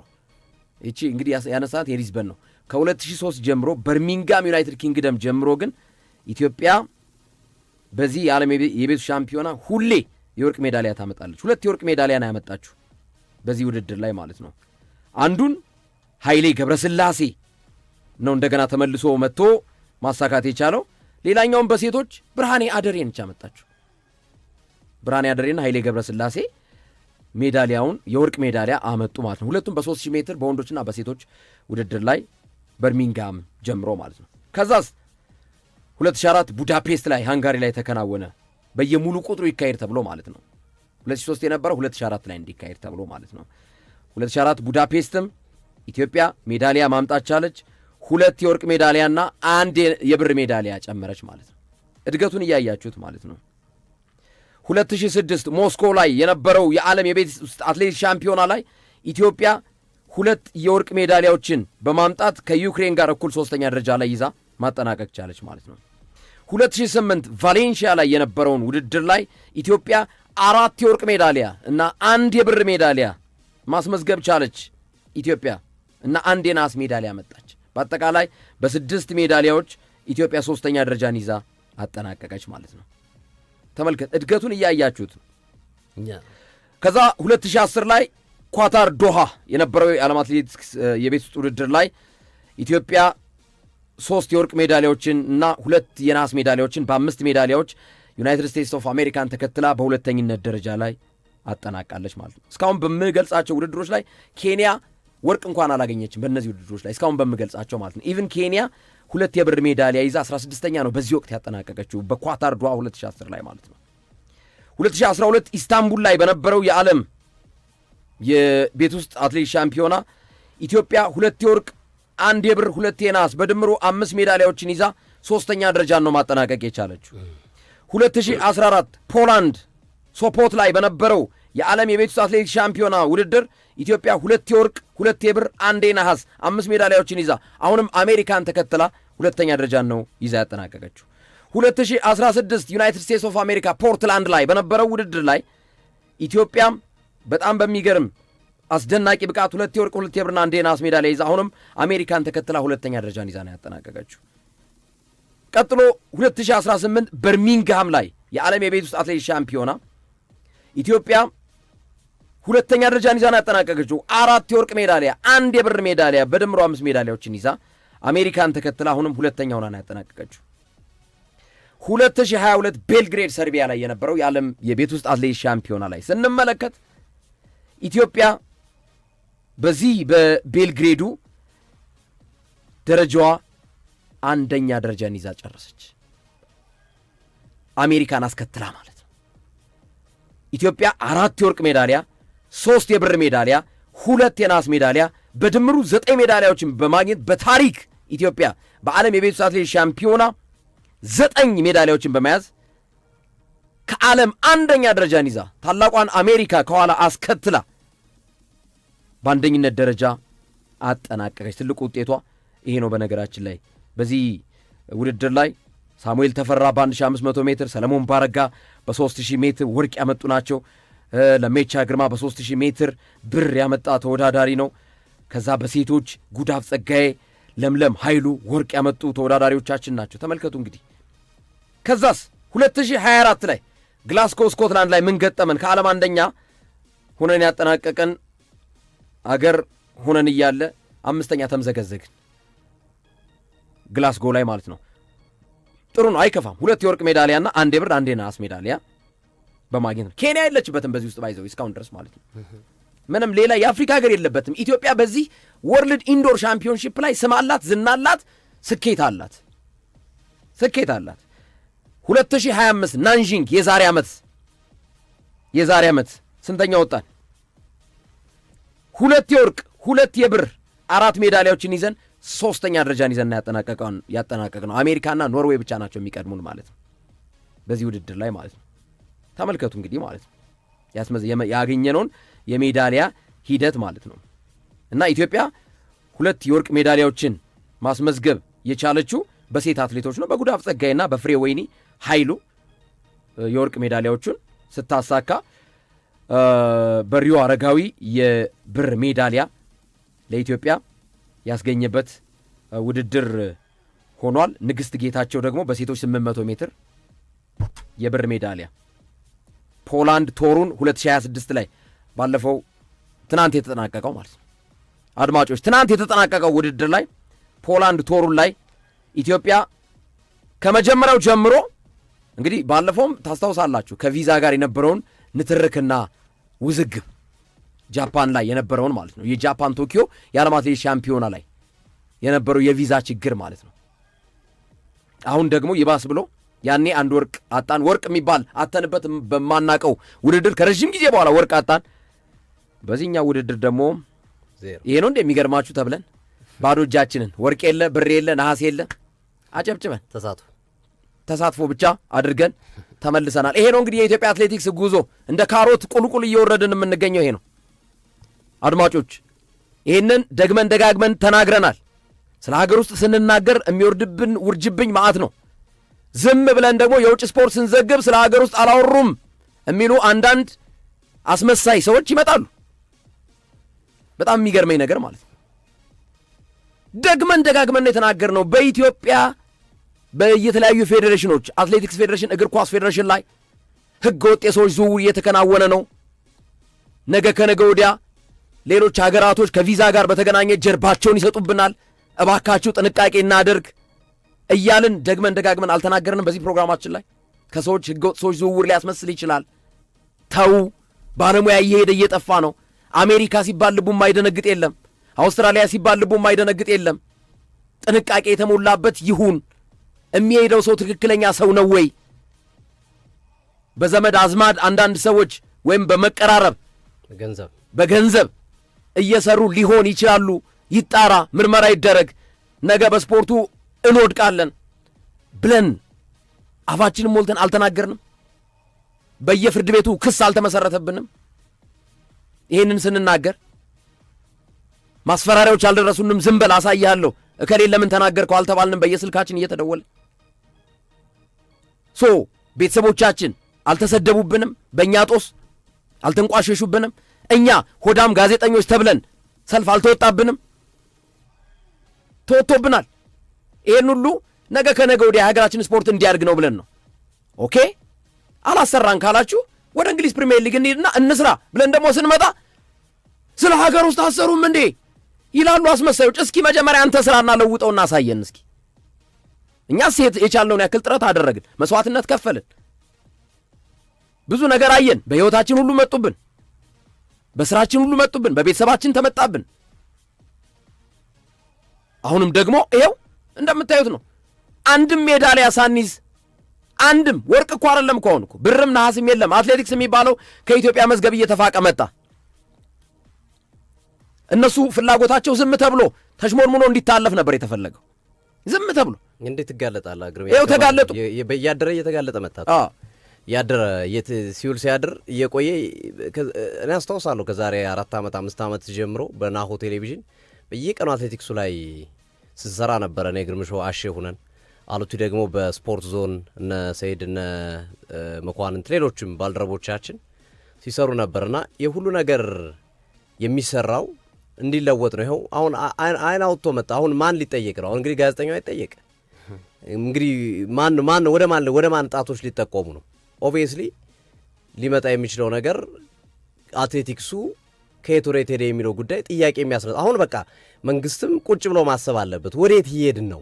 እቺ እንግዲህ ያነሳት የሊዝበን ነው። ከ2003 ጀምሮ በርሚንጋም ዩናይትድ ኪንግደም ጀምሮ ግን ኢትዮጵያ በዚህ የዓለም የቤቱ ሻምፒዮና ሁሌ የወርቅ ሜዳሊያ ታመጣለች። 2 የወርቅ ሜዳሊያ ነው ያመጣችሁ በዚህ ውድድር ላይ ማለት ነው። አንዱን ኃይሌ ገብረስላሴ ነው እንደገና ተመልሶ መጥቶ ማሳካት የቻለው። ሌላኛውን በሴቶች ብርሃኔ አደሬ ነች ያመጣችሁ። ብርሃኔ አደሬና ኃይሌ ገብረስላሴ ሜዳሊያውን የወርቅ ሜዳሊያ አመጡ ማለት ነው። ሁለቱም በ3000 ሜትር በወንዶችና በሴቶች ውድድር ላይ በርሚንጋም ጀምሮ ማለት ነው። ከዛስ 2004 ቡዳፔስት ላይ ሃንጋሪ ላይ ተከናወነ። በየሙሉ ቁጥሩ ይካሄድ ተብሎ ማለት ነው። 2003 የነበረው 2004 ላይ እንዲካሄድ ተብሎ ማለት ነው። 2004 ቡዳፔስትም ኢትዮጵያ ሜዳሊያ ማምጣት ቻለች። 2 የወርቅ ሜዳሊያና 1 የብር ሜዳሊያ ጨመረች ማለት ነው። እድገቱን እያያችሁት ማለት ነው። 2006 ሞስኮ ላይ የነበረው የዓለም የቤት ውስጥ አትሌቲክስ ሻምፒዮና ላይ ኢትዮጵያ 2 የወርቅ ሜዳሊያዎችን በማምጣት ከዩክሬን ጋር እኩል 3ኛ ደረጃ ላይ ይዛ ማጠናቀቅ ቻለች ማለት ነው። 2008 ቫሌንሺያ ላይ የነበረውን ውድድር ላይ ኢትዮጵያ 4 የወርቅ ሜዳሊያ እና 1 የብር ሜዳሊያ ማስመዝገብ ቻለች ኢትዮጵያ እና 1 የናስ ሜዳሊያ መጣች። በአጠቃላይ በ6 ሜዳሊያዎች ኢትዮጵያ 3ኛ ደረጃን ይዛ አጠናቀቀች ማለት ነው። ተመልከት እድገቱን እያያችሁት። ከዛ 2010 ላይ ኳታር ዶሃ የነበረው የዓለም አትሌቲክስ የቤት ውስጥ ውድድር ላይ ኢትዮጵያ 3 የወርቅ ሜዳሊያዎችን እና 2 የናስ ሜዳሊያዎችን በ5 ሜዳሊያዎች ዩናይትድ ስቴትስ ኦፍ አሜሪካን ተከትላ በሁለተኝነት ደረጃ ላይ አጠናቃለች ማለት ነው። እስካሁን በምገልጻቸው ውድድሮች ላይ ኬንያ ወርቅ እንኳን አላገኘችም። በእነዚህ ውድድሮች ላይ እስካሁን በምገልጻቸው ማለት ነው። ኢቭን ኬንያ 2 የብር ሜዳሊያ ይዛ 16ኛ ነው በዚህ ወቅት ያጠናቀቀችው በኳታር ዶሃ 2010 ላይ ማለት ነው። 2012 ኢስታንቡል ላይ በነበረው የዓለም የቤት ውስጥ አትሌቲክስ ሻምፒዮና ኢትዮጵያ 2 የወርቅ 1 የብር 2 የናስ በድምሩ 5 ሜዳሊያዎችን ይዛ 3ኛ ደረጃን ነው ማጠናቀቅ የቻለችው። 2014 ፖላንድ ሶፖት ላይ በነበረው የዓለም የቤት ውስጥ አትሌቲክስ ሻምፒዮና ውድድር ኢትዮጵያ 2 የወርቅ 2 የብር 1 የነሐስ 5 ሜዳሊያዎችን ይዛ አሁንም አሜሪካን ተከትላ 2ኛ ደረጃን ነው ይዛ ያጠናቀቀችው። 2016 ዩናይትድ ስቴትስ ኦፍ አሜሪካ ፖርትላንድ ላይ በነበረው ውድድር ላይ ኢትዮጵያም በጣም በሚገርም አስደናቂ ብቃት 2 የወርቅ 2 የብርና 1 የነሐስ ሜዳሊያ ይዛ አሁንም አሜሪካን ተከትላ 2ኛ ደረጃን ይዛ ነው ያጠናቀቀችው። ቀጥሎ 2018 በርሚንግሃም ላይ የዓለም የቤት ውስጥ አትሌቲክስ ሻምፒዮና ኢትዮጵያ 2ኛ ደረጃን ይዛ ነው ያጠናቀቀችው። 4 የወርቅ ሜዳሊያ 1 የብር ሜዳሊያ በድምሩ 5 ሜዳሊያዎችን ይዛ አሜሪካን ተከትላ አሁንም 2ኛ ሆና ነው ያጠናቀቀችው። 2022 ቤልግሬድ ሰርቢያ ላይ የነበረው የዓለም የቤት ውስጥ አትሌቲክስ ሻምፒዮና ላይ ስንመለከት ኢትዮጵያ በዚህ በቤልግሬዱ ደረጃዋ 1ኛ ደረጃን ይዛ ጨረሰች፣ አሜሪካን አስከትላ ማለት ነው። ኢትዮጵያ 4 የወርቅ ሜዳሊያ 3 የብር ሜዳሊያ 2 የናስ ሜዳሊያ በድምሩ 9 ሜዳሊያዎችን በማግኘት በታሪክ ኢትዮጵያ በዓለም የቤት ውስጥ አትሌቲክስ ሻምፒዮና 9 ሜዳሊያዎችን በመያዝ ከዓለም 1ኛ ደረጃን ይዛ ታላቋን አሜሪካ ከኋላ አስከትላ በአንደኝነት ደረጃ አጠናቀቀች። ትልቁ ውጤቷ ይሄ ነው። በነገራችን ላይ በዚህ ውድድር ላይ ሳሙኤል ተፈራ በ1500 ሜትር፣ ሰለሞን ባረጋ በ3000 ሜትር ወርቅ ያመጡ ናቸው። ለሜቻ ግርማ በ3000 ሜትር ብር ያመጣ ተወዳዳሪ ነው። ከዛ በሴቶች ጉዳፍ ጸጋዬ፣ ለምለም ኃይሉ ወርቅ ያመጡ ተወዳዳሪዎቻችን ናቸው። ተመልከቱ እንግዲህ። ከዛስ 2024 ላይ ግላስጎ ስኮትላንድ ላይ ምን ገጠመን? ከዓለም አንደኛ ሆነን ያጠናቀቀን አገር ሆነን እያለ 5ኛ ተምዘገዘግን። ግላስጎ ላይ ማለት ነው። ጥሩ ነው፣ አይከፋም። 2 የወርቅ ሜዳሊያና 1 የብር 1 የነሐስ ሜዳሊያ በማግኘት ነው። ኬንያ የለችበትም በዚህ ውስጥ ባይዘው እስካሁን ድረስ ማለት ነው። ምንም ሌላ የአፍሪካ ሀገር የለበትም። ኢትዮጵያ በዚህ ወርልድ ኢንዶር ሻምፒዮንሺፕ ላይ ስም አላት፣ ዝና አላት፣ ስኬት አላት። 2025 ናንጂንግ የዛሬ ዓመት ስንተኛ ወጣን? 2 የወርቅ 2 የብር 4 ሜዳሊያዎችን ይዘን 3ኛ ደረጃን ይዘን ያጠናቀቅ ነው። አሜሪካና ኖርዌይ ብቻ ናቸው የሚቀድሙን ማለት ነው በዚህ ውድድር ላይ ማለት ነው። ተመልከቱ እንግዲህ ማለት ነው ያገኘነውን የሜዳሊያ ሂደት ማለት ነው። እና ኢትዮጵያ 2 የወርቅ ሜዳሊያዎችን ማስመዝገብ የቻለችው በሴት አትሌቶች ነው። በጉዳፍ ጸጋይና በፍሬ ወይኒ ኃይሉ የወርቅ ሜዳሊያዎቹን ስታሳካ፣ በሪዮ አረጋዊ የብር ሜዳሊያ ለኢትዮጵያ ያስገኘበት ውድድር ሆኗል። ንግስት ጌታቸው ደግሞ በሴቶች 800 ሜትር የብር ሜዳሊያ፣ ፖላንድ ቶሩን 2026 ላይ ባለፈው ትናንት የተጠናቀቀው ማለት ነው። አድማጮች ትናንት የተጠናቀቀው ውድድር ላይ ፖላንድ ቶሩን ላይ ኢትዮጵያ ከመጀመሪያው ጀምሮ እንግዲህ ባለፈውም ታስታውሳላችሁ ከቪዛ ጋር የነበረውን ንትርክና ውዝግብ ጃፓን ላይ የነበረውን ማለት ነው። የጃፓን ቶኪዮ የዓለም አትሌቲክስ ሻምፒዮና ላይ የነበረው የቪዛ ችግር ማለት ነው። አሁን ደግሞ ይባስ ብሎ ያኔ 1 ወርቅ አጣን። ወርቅ የሚባል አተንበት በማናቀው ውድድር ከረዥም ጊዜ በኋላ ወርቅ አጣን። በዚህኛው ውድድር ደግሞ ይሄ ነው እንደሚገርማችሁ ተብለን ባዶ እጃችንን ወርቅ የለ ብር የለ ነሐስ የለ አጨብጭበን ተሳትፎ ብቻ አድርገን ተመልሰናል። ይሄ ነው እንግዲህ የኢትዮጵያ አትሌቲክስ ጉዞ። እንደ ካሮት ቁልቁል እየወረድን የምንገኘው ይሄ ነው። አድማጮች ይህንን ደግመን ደጋግመን ተናግረናል። ስለ ሀገር ውስጥ ስንናገር የሚወርድብን ውርጅብኝ ማዕት ነው። ዝም ብለን ደግሞ የውጭ ስፖርት ስንዘግብ ስለ ሀገር ውስጥ አላወሩም የሚሉ አንዳንድ አስመሳይ ሰዎች ይመጣሉ። በጣም የሚገርመኝ ነገር ማለት ነው ደግመን ደጋግመን የተናገርነው በኢትዮጵያ በየተለያዩ ፌዴሬሽኖች አትሌቲክስ ፌዴሬሽን፣ እግር ኳስ ፌዴሬሽን ላይ ህገ ወጥ የሰዎች ዝውውር እየተከናወነ ነው። ነገ ከነገ ወዲያ ሌሎች ሀገራቶች ከቪዛ ጋር በተገናኘ ጀርባቸውን ይሰጡብናል፣ እባካችሁ ጥንቃቄ እናደርግ እያልን ደግመን ደጋግመን አልተናገርንም? በዚህ ፕሮግራማችን ላይ ከሰዎች ህገ ወጥ ሰዎች ዝውውር ሊያስመስል ይችላል። ተው፣ ባለሙያ እየሄደ እየጠፋ ነው። አሜሪካ ሲባል ልቡ የማይደነግጥ የለም። አውስትራሊያ ሲባል ልቡ የማይደነግጥ የለም። ጥንቃቄ የተሞላበት ይሁን። የሚሄደው ሰው ትክክለኛ ሰው ነው ወይ? በዘመድ አዝማድ አንዳንድ ሰዎች ወይም በመቀራረብ በገንዘብ እየሰሩ ሊሆን ይችላሉ። ይጣራ፣ ምርመራ ይደረግ። ነገ በስፖርቱ እንወድቃለን ብለን አፋችንን ሞልተን አልተናገርንም? በየፍርድ ቤቱ ክስ አልተመሰረተብንም? ይህንን ስንናገር ማስፈራሪያዎች አልደረሱንም? ዝም በል አሳያለሁ እከሌን ለምን ተናገርከው አልተባልንም? በየስልካችን እየተደወለ ቤተሰቦቻችን አልተሰደቡብንም? በእኛ ጦስ አልተንቋሸሹብንም? እኛ ሆዳም ጋዜጠኞች ተብለን ሰልፍ አልተወጣብንም? ተወጥቶብናል። ይህን ሁሉ ነገ ከነገ ወዲያ የሀገራችን ስፖርት እንዲያድግ ነው ብለን ነው። ኦኬ አላሰራን ካላችሁ ወደ እንግሊዝ ፕሪሚየር ሊግ እንሂድና እንስራ ብለን ደግሞ ስንመጣ ስለ ሀገር ውስጥ አሰሩም እንዴ ይላሉ አስመሳዮች። እስኪ መጀመሪያ አንተ ስራና ለውጠው እናሳየን። እስኪ እኛስ የቻልነውን ያክል ጥረት አደረግን፣ መስዋዕትነት ከፈልን፣ ብዙ ነገር አየን። በህይወታችን ሁሉ መጡብን፣ በስራችን ሁሉ መጡብን፣ በቤተሰባችን ተመጣብን። አሁንም ደግሞ ይሄው እንደምታዩት ነው። አንድም ሜዳሊያ ሳንይዝ አንድም ወርቅ እኮ አይደለም ከሆነ እኮ ብርም ነሐስም የለም። አትሌቲክስ የሚባለው ከኢትዮጵያ መዝገብ እየተፋቀ መጣ። እነሱ ፍላጎታቸው ዝም ተብሎ ተሽሞንሙኖ እንዲታለፍ ነበር የተፈለገው። ዝም ተብሎ እንዴት ትጋለጣለህ? አግርም ይሄው ተጋለጡ። በያደረ እየተጋለጠ መጣ። ያደረ ሲውል ሲያድር እየቆየ እኔ አስታውሳለሁ ከዛሬ 4 ዓመት 5 ዓመት ጀምሮ በናሆ ቴሌቪዥን በየቀኑ አትሌቲክሱ ላይ ስንሰራ ነበረ። እኔ ግርምሾ አሼ ሁነን አሉቲ ደግሞ በስፖርት ዞን እነ ሰይድ እነ መኳንንት ሌሎችም ባልደረቦቻችን ሲሰሩ ነበርና የሁሉ ነገር የሚሰራው እንዲለወጥ ነው። ይኸው አሁን አይን አውጥቶ መጣ። አሁን ማን ሊጠየቅ ነው? አሁን እንግዲህ ጋዜጠኛው አይጠየቅ። እንግዲህ ማን ወደ ማን ጣቶች ሊጠቆሙ ነው? ኦብቪየስሊ ሊመጣ የሚችለው ነገር አትሌቲክሱ ከየት ወዴት ሄደ የሚለው ጉዳይ ጥያቄ የሚያስነሳ አሁን በቃ መንግስትም ቁጭ ብሎ ማሰብ አለበት። ወዴት እየሄድን ነው?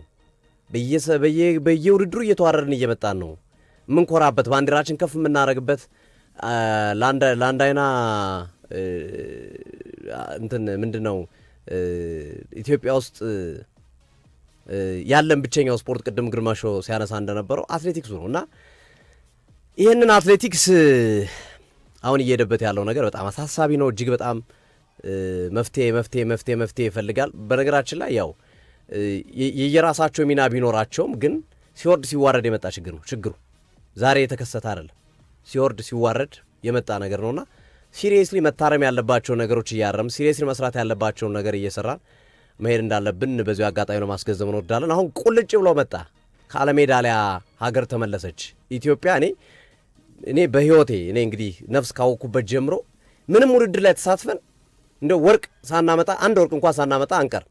በየውድድሩ እየተዋረድን እየመጣን ነው። የምንኮራበት ባንዲራችን ከፍ የምናደርግበት ለአንድ አይና እንትን ምንድን ነው ኢትዮጵያ ውስጥ ያለን ብቸኛው ስፖርት ቅድም ግርማሾ ሲያነሳ እንደነበረው አትሌቲክሱ ነው እና ይህንን አትሌቲክስ አሁን እየሄደበት ያለው ነገር በጣም አሳሳቢ ነው። እጅግ በጣም መፍትሄ ይፈልጋል። በነገራችን ላይ ያው የየራሳቸው ሚና ቢኖራቸውም ግን ሲወርድ ሲዋረድ የመጣ ችግር ነው። ችግሩ ዛሬ የተከሰተ አይደለም፣ ሲወርድ ሲዋረድ የመጣ ነገር ነውና ሲሪየስሊ መታረም ያለባቸውን ነገሮች እያረም ሲሪየስሊ መስራት ያለባቸውን ነገር እየሰራን መሄድ እንዳለብን በዚሁ አጋጣሚ ነው ማስገንዘብ እንወዳለን። አሁን ቁልጭ ብሎ መጣ። ካለ ሜዳሊያ ሀገር ተመለሰች ኢትዮጵያ። እኔ በህይወቴ እኔ እንግዲህ ነፍስ ካወቅኩበት ጀምሮ ምንም ውድድር ላይ ተሳትፈን እንደ ወርቅ ሳናመጣ አንድ ወርቅ እንኳን ሳናመጣ አንቀር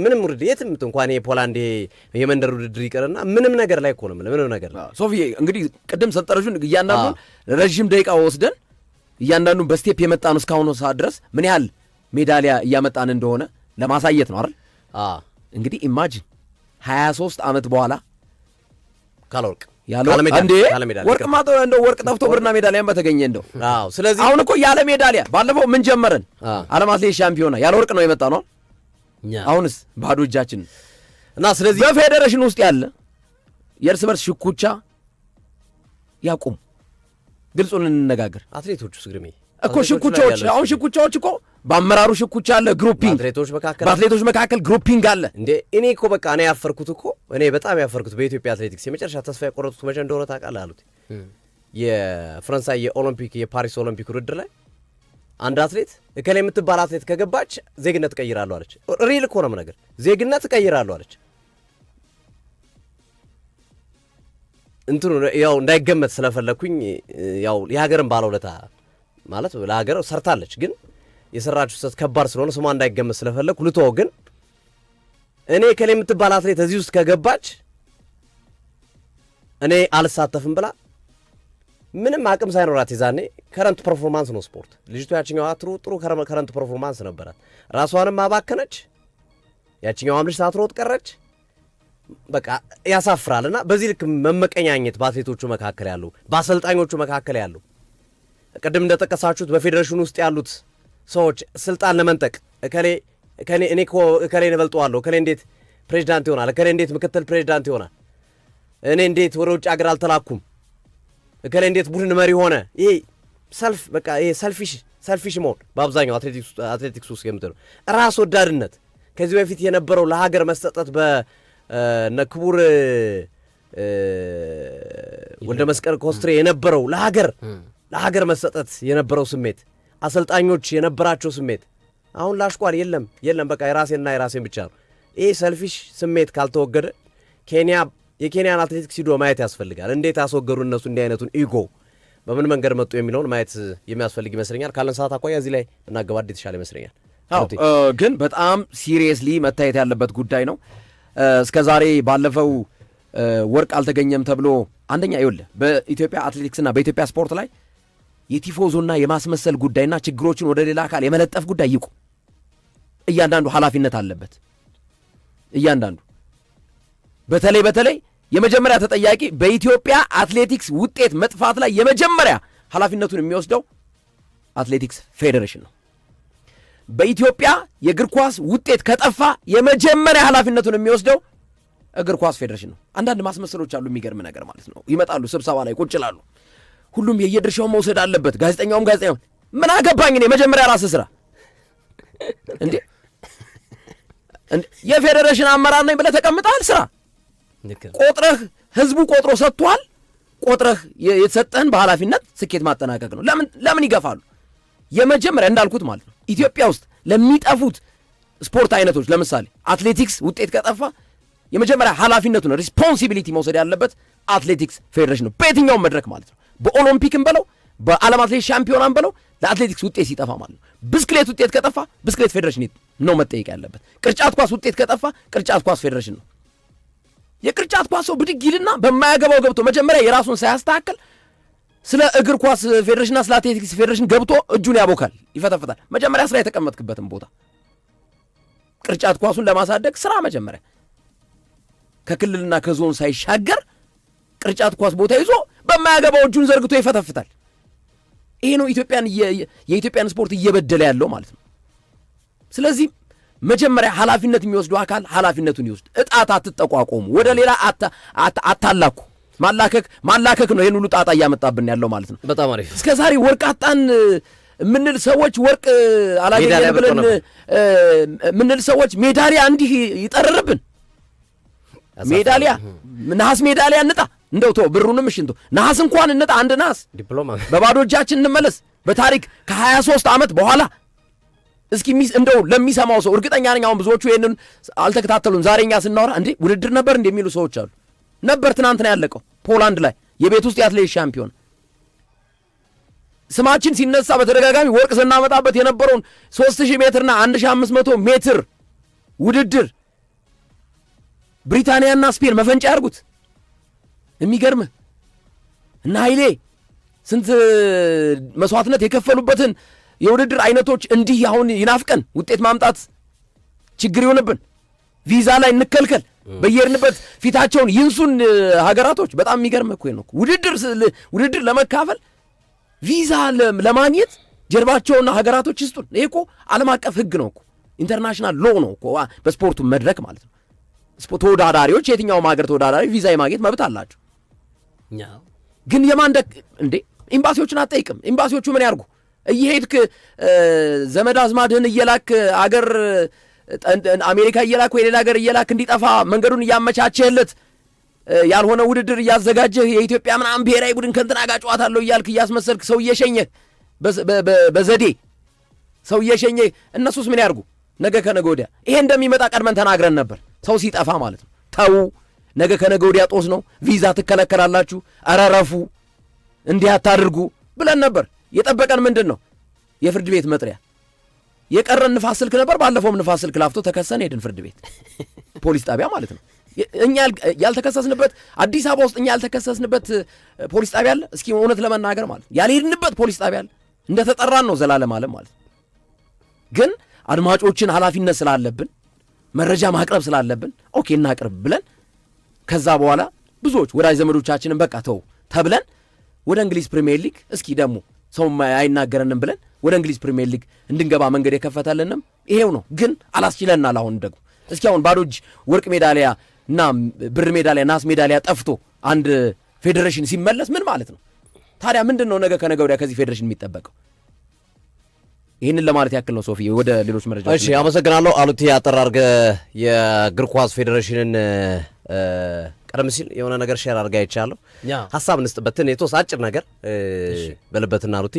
ምንም ውድድር የትም እንኳን የፖላንድ የመንደር ውድድር ይቀርና ምንም ነገር ላይ እኮ ነው ምንም ነገር ሶፊዬ እንግዲህ ቅድም ሰጠረጁን እያንዳንዱን ረዥም ደቂቃ ወስደን እያንዳንዱን በስቴፕ የመጣን እስካሁን ሰዓት ድረስ ምን ያህል ሜዳሊያ እያመጣን እንደሆነ ለማሳየት ነው አይደል? እንግዲህ ኢማጂን 23 ዓመት በኋላ ካልወርቅ እንዴ ወርቅ ማቶ እንደው ወርቅ ጠፍቶ ብርና ሜዳሊያን በተገኘ እንደው ስለዚህ አሁን እኮ ያለ ሜዳሊያ ባለፈው ምን ጀመረን? ዓለም አትሌቲክስ ሻምፒዮና ያለ ወርቅ ነው የመጣ ነው። አሁንስ ባዶ እጃችን እና ስለዚህ በፌዴሬሽን ውስጥ ያለ የእርስ በርስ ሽኩቻ ያቁም። ግልጹን እንነጋገር። አትሌቶቹ ስግርሜ እኮ ሽኩቻዎች አሁን ሽኩቻዎች እኮ በአመራሩ ሽኩቻ አለ፣ ግሩፒንግ በአትሌቶች መካከል ግሩፒንግ አለ። እንዴ እኔ እኮ በቃ እኔ ያፈርኩት እኮ እኔ በጣም ያፈርኩት በኢትዮጵያ አትሌቲክስ የመጨረሻ ተስፋ የቆረጡት መቼ እንደሆነ ታውቃለህ? አሉት የፈረንሳይ የኦሎምፒክ የፓሪስ ኦሎምፒክ ውድድር ላይ አንድ አትሌት እከሌ የምትባል አትሌት ከገባች ዜግነት እቀይራለሁ አለች። ሪል እኮ ነው ነገር ዜግነት እቀይራለሁ አለች። እንትኑ ያው እንዳይገመት ስለፈለኩኝ ያው የሀገርን ባለውለታ ማለት ለሀገር ሰርታለች፣ ግን የሰራችው ስህተት ከባድ ስለሆነ ስሟ እንዳይገመት ስለፈለኩ ልተወው። ግን እኔ እከሌ የምትባል አትሌት እዚህ ውስጥ ከገባች እኔ አልሳተፍም ብላ ምንም አቅም ሳይኖራት ይዛኔ ከረንት ፐርፎርማንስ ነው ስፖርት። ልጅቷ ያችኛዋ ጥሩ ከረንት ፐርፎርማንስ ነበራት። ራሷንም አባከነች፣ ያችኛዋም ልጅ ሳትሮጥ ቀረች። በቃ ያሳፍራልና በዚህ ልክ መመቀኛኘት በአትሌቶቹ መካከል ያለው በአሰልጣኞቹ መካከል ያለው ቅድም እንደጠቀሳችሁት በፌዴሬሽኑ ውስጥ ያሉት ሰዎች ስልጣን ለመንጠቅ እኔ እከሌን እበልጠዋለሁ፣ እከሌ እንዴት ፕሬዚዳንት ይሆናል፣ እከሌ እንዴት ምክትል ፕሬዚዳንት ይሆናል፣ እኔ እንዴት ወደ ውጭ አገር አልተላኩም፣ እከሌ እንዴት ቡድን መሪ ሆነ። ይሄ በቃ ይሄ ሰልፊሽ መሆን በአብዛኛው አትሌቲክስ ውስጥ የምትለው ራስ ወዳድነት ከዚህ በፊት የነበረው ለሀገር መሰጠት በነ ክቡር ወልደ መስቀል ኮስትሬ የነበረው ለሀገር መሰጠት የነበረው ስሜት አሰልጣኞች የነበራቸው ስሜት አሁን ላሽቋል። የለም በቃ የራሴን ብቻ ነው። ይሄ ሰልፊሽ ስሜት ካልተወገደ የኬንያን አትሌቲክስ ሂዶ ማየት ያስፈልጋል። እንዴት አስወገዱ እነሱ እንዲህ አይነቱን ኢጎ በምን መንገድ መጡ የሚለውን ማየት የሚያስፈልግ ይመስለኛል። ካለን ሰዓት አኳያ እዚህ ላይ እናገባድ የተሻለ ይመስለኛል። ግን በጣም ሲሪየስሊ መታየት ያለበት ጉዳይ ነው። እስከ ዛሬ ባለፈው ወርቅ አልተገኘም ተብሎ አንደኛ ይኸውልህ በኢትዮጵያ አትሌቲክስና በኢትዮጵያ ስፖርት ላይ የቲፎዞና የማስመሰል ጉዳይና ችግሮችን ወደ ሌላ አካል የመለጠፍ ጉዳይ ይቁም። እያንዳንዱ ኃላፊነት አለበት። እያንዳንዱ በተለይ የመጀመሪያ ተጠያቂ በኢትዮጵያ አትሌቲክስ ውጤት መጥፋት ላይ የመጀመሪያ ኃላፊነቱን የሚወስደው አትሌቲክስ ፌዴሬሽን ነው። በኢትዮጵያ የእግር ኳስ ውጤት ከጠፋ የመጀመሪያ ኃላፊነቱን የሚወስደው እግር ኳስ ፌዴሬሽን ነው። አንዳንድ ማስመሰሎች አሉ፣ የሚገርም ነገር ማለት ነው። ይመጣሉ፣ ስብሰባ ላይ ቁጭ ይላሉ። ሁሉም የየድርሻውን መውሰድ አለበት። ጋዜጠኛውም ምን አገባኝ እኔ መጀመሪያ ራስህ ስራ እንዴ የፌዴሬሽን አመራር ነኝ ብለህ ተቀምጠሃል፣ ስራ ቆጥረህ ህዝቡ ቆጥሮ ሰጥቷል። ቆጥረህ የተሰጠህን በኃላፊነት ስኬት ማጠናቀቅ ነው። ለምን ይገፋሉ? የመጀመሪያ እንዳልኩት ማለት ነው ኢትዮጵያ ውስጥ ለሚጠፉት ስፖርት አይነቶች ለምሳሌ አትሌቲክስ ውጤት ከጠፋ የመጀመሪያ ኃላፊነቱን ሪስፖንሲቢሊቲ መውሰድ ያለበት አትሌቲክስ ፌዴሬሽን ነው፣ በየትኛውም መድረክ ማለት ነው። በኦሎምፒክም በለው በዓለም አትሌት ሻምፒዮናም በለው ለአትሌቲክስ ውጤት ሲጠፋ ማለት ነው። ብስክሌት ውጤት ከጠፋ ብስክሌት ፌዴሬሽን ነው መጠየቅ ያለበት። ቅርጫት ኳስ ውጤት ከጠፋ ቅርጫት ኳስ ፌዴሬሽን ነው። የቅርጫት ኳስ ሰው ብድግ ይልና በማያገባው ገብቶ መጀመሪያ የራሱን ሳያስተካክል ስለ እግር ኳስ ፌዴሬሽንና ስለ አትሌቲክስ ፌዴሬሽን ገብቶ እጁን ያቦካል፣ ይፈተፍታል። መጀመሪያ ስራ የተቀመጥክበትን ቦታ ቅርጫት ኳሱን ለማሳደግ ስራ መጀመሪያ ከክልልና ከዞን ሳይሻገር ቅርጫት ኳስ ቦታ ይዞ በማያገባው እጁን ዘርግቶ ይፈተፍታል። ይሄ ነው የኢትዮጵያን ስፖርት እየበደለ ያለው ማለት ነው። ስለዚህ መጀመሪያ ኃላፊነት የሚወስደው አካል ኃላፊነቱን ይወስድ። እጣት አትጠቋቆሙ፣ ወደ ሌላ አታላኩ። ማላከክ ነው ይሄን ሁሉ ጣጣ እያመጣብን ያለው ማለት ነው። በጣም አሪፍ። እስከ ዛሬ ወርቅ አጣን ምንል ሰዎች ወርቅ አላገኘን ብለን ምንል ሰዎች ሜዳሊያ እንዲህ ይጠረርብን። ሜዳሊያ ነሐስ ሜዳሊያ እንጣ እንደው ተው ብሩንም እሺ እንተው ነሐስ እንኳን እንጣ አንድ ነሐስ ዲፕሎማ በባዶ እጃችን እንመለስ። በታሪክ ከ23 ዓመት በኋላ እስኪ እንደው ለሚሰማው ሰው እርግጠኛ ነኝ አሁን ብዙዎቹ ይሄንን አልተከታተሉም። ዛሬኛ ስናወራ እንዴ ውድድር ነበር እንደሚሉ ሰዎች አሉ። ነበር ትናንት ነው ያለቀው ፖላንድ ላይ የቤት ውስጥ የአትሌቲክስ ሻምፒዮን ስማችን ሲነሳ በተደጋጋሚ ወርቅ ስናመጣበት የነበረውን 3000 ሜትርና 1500 ሜትር ውድድር ብሪታንያና ስፔን መፈንጫ ያርጉት። የሚገርም እና ኃይሌ ስንት መስዋዕትነት የከፈሉበትን የውድድር አይነቶች እንዲህ አሁን ይናፍቀን ውጤት ማምጣት ችግር ይሆንብን። ቪዛ ላይ እንከልከል፣ በየርንበት ፊታቸውን ይንሱን ሀገራቶች። በጣም የሚገርም እኮ ነው። ውድድር ለመካፈል ቪዛ ለማግኘት ጀርባቸውና ሀገራቶች ይስጡን። ይሄ እኮ ዓለም አቀፍ ሕግ ነው እኮ ኢንተርናሽናል ሎ ነው እኮ በስፖርቱ መድረክ ማለት ነው። ተወዳዳሪዎች የትኛውም ሀገር ተወዳዳሪ ቪዛ የማግኘት መብት አላቸው። ግን የማንደቅ እንዴ ኤምባሲዎችን አትጠይቅም? ኤምባሲዎቹ ምን ያርጉ? እየሄድክ ዘመድ አዝማድህን እየላክ አገር አሜሪካ እየላክ ወይ ሌላ ሀገር እየላክ እንዲጠፋ መንገዱን እያመቻቸህለት ያልሆነ ውድድር እያዘጋጀህ የኢትዮጵያ ምናምን ብሔራዊ ቡድን ከእንትና ጋር ጨዋታለሁ እያልክ እያስመሰልክ ሰው እየሸኘህ በዘዴ ሰው እየሸኘህ እነሱስ ምን ያርጉ? ነገ ከነገ ወዲያ ይሄ እንደሚመጣ ቀድመን ተናግረን ነበር። ሰው ሲጠፋ ማለት ነው። ተው ነገ ከነገ ወዲያ ጦስ ነው፣ ቪዛ ትከለከላላችሁ፣ አረረፉ እንዲህ አታድርጉ ብለን ነበር። የጠበቀን ምንድን ነው? የፍርድ ቤት መጥሪያ። የቀረን ንፋስ ስልክ ነበር። ባለፈውም ንፋስ ስልክ ላፍቶ ተከሰን ሄድን ፍርድ ቤት ፖሊስ ጣቢያ ማለት ነው። እኛ ያልተከሰስንበት አዲስ አበባ ውስጥ እኛ ያልተከሰስንበት ፖሊስ ጣቢያ አለ? እስኪ እውነት ለመናገር ማለት ያልሄድንበት ፖሊስ ጣቢያ አለ? እንደተጠራን ነው ዘላለም አለም ማለት ግን አድማጮችን ኃላፊነት ስላለብን መረጃ ማቅረብ ስላለብን ኦኬ እናቅርብ ብለን ከዛ በኋላ ብዙዎች ወዳጅ ዘመዶቻችንን በቃ ተው ተብለን ወደ እንግሊዝ ፕሪሚየር ሊግ እስኪ ደግሞ ሰው አይናገረንም ብለን ወደ እንግሊዝ ፕሪሚየር ሊግ እንድንገባ መንገድ የከፈተልንም ይሄው ነው። ግን አላስችለናል። አሁን ደግሞ እስኪ አሁን ባዶ እጅ ወርቅ ሜዳሊያ እና ብር ሜዳሊያ ናስ ሜዳሊያ ጠፍቶ አንድ ፌዴሬሽን ሲመለስ ምን ማለት ነው ታዲያ? ምንድን ነው ነገ ከነገ ወዲያ ከዚህ ፌዴሬሽን የሚጠበቀው? ይህንን ለማለት ያክል ነው። ሶፊ ወደ ሌሎች መረጃዎች። እሺ አመሰግናለሁ አሉቲ። አጠር አድርገህ የእግር ኳስ ፌዴሬሽንን ቀደም ሲል የሆነ ነገር ሼር አድርጋ ይቻለሁ ሀሳብ እንስጥበትን የተወሰነ አጭር ነገር በልበትና አሉቲ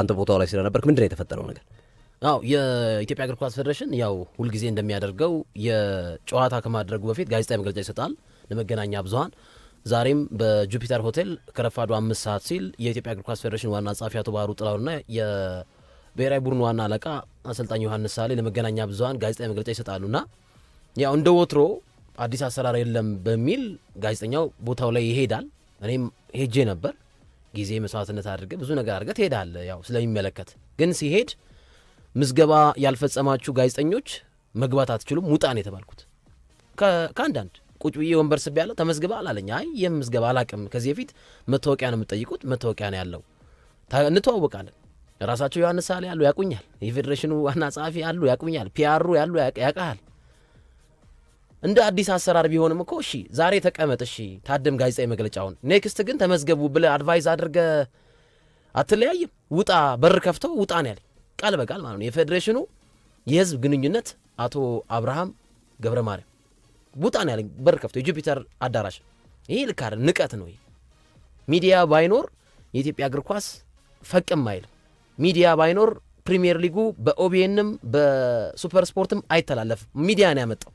አንተ ቦታው ላይ ስለነበርክ ምንድን ነው የተፈጠረው ነገር? አዎ የኢትዮጵያ እግር ኳስ ፌዴሬሽን ያው ሁልጊዜ እንደሚያደርገው የጨዋታ ከማድረጉ በፊት ጋዜጣዊ መግለጫ ይሰጣል ለመገናኛ ብዙሃን። ዛሬም በጁፒተር ሆቴል ከረፋዱ 5 ሰዓት ሲል የኢትዮጵያ እግር ኳስ ፌዴሬሽን ዋና ጸሐፊ አቶ ባህሩ ጥላውና የብሔራዊ ቡድን ዋና አለቃ አሰልጣኝ ዮሐንስ ሳሌ ለመገናኛ ብዙሃን ጋዜጣዊ መግለጫ ይሰጣሉና ያው እንደ ወትሮ አዲስ አሰራር የለም በሚል ጋዜጠኛው ቦታው ላይ ይሄዳል። እኔም ሄጄ ነበር። ጊዜ መስዋዕትነት አድርገህ ብዙ ነገር አድርገህ ትሄዳለህ ያው ስለሚመለከት። ግን ሲሄድ ምዝገባ ያልፈጸማችሁ ጋዜጠኞች መግባት አትችሉም ውጣ ነው የተባልኩት። ከአንዳንድ ቁጭ ብዬ ወንበር ስብ ያለው ተመዝግባ አላለኝ። አይ የምዝገባ አላቅም፣ ከዚህ በፊት መታወቂያ ነው የምትጠይቁት፣ መታወቂያ ነው ያለው፣ እንተዋወቃለን። ራሳቸው ዮሐንስ ሳሌ ያሉ ያቁኛል፣ የፌዴሬሽኑ ዋና ጸሐፊ ያሉ ያቁኛል፣ ፒአሩ ያሉ ያቃሃል። እንደ አዲስ አሰራር ቢሆንም እኮ እሺ ዛሬ ተቀመጥ፣ እሺ ታደም ጋዜጣዊ መግለጫውን፣ ኔክስት ግን ተመዝገቡ ብለህ አድቫይዝ አድርገህ አትለያይም። ውጣ በር ከፍተው ውጣ ነው ያለኝ ቃል በቃል ማለት ነው። የፌዴሬሽኑ የህዝብ ግንኙነት አቶ አብርሃም ገብረ ማርያም ውጣ ነው ያለኝ በር ከፍተው የጁፒተር አዳራሽ። ይሄ ልክ አይደል፣ ንቀት ነው። ሚዲያ ባይኖር የኢትዮጵያ እግር ኳስ ፈቅም አይልም። ሚዲያ ባይኖር ፕሪሚየር ሊጉ በኦቢኤንም በሱፐር ስፖርትም አይተላለፍም። ሚዲያ ነው ያመጣው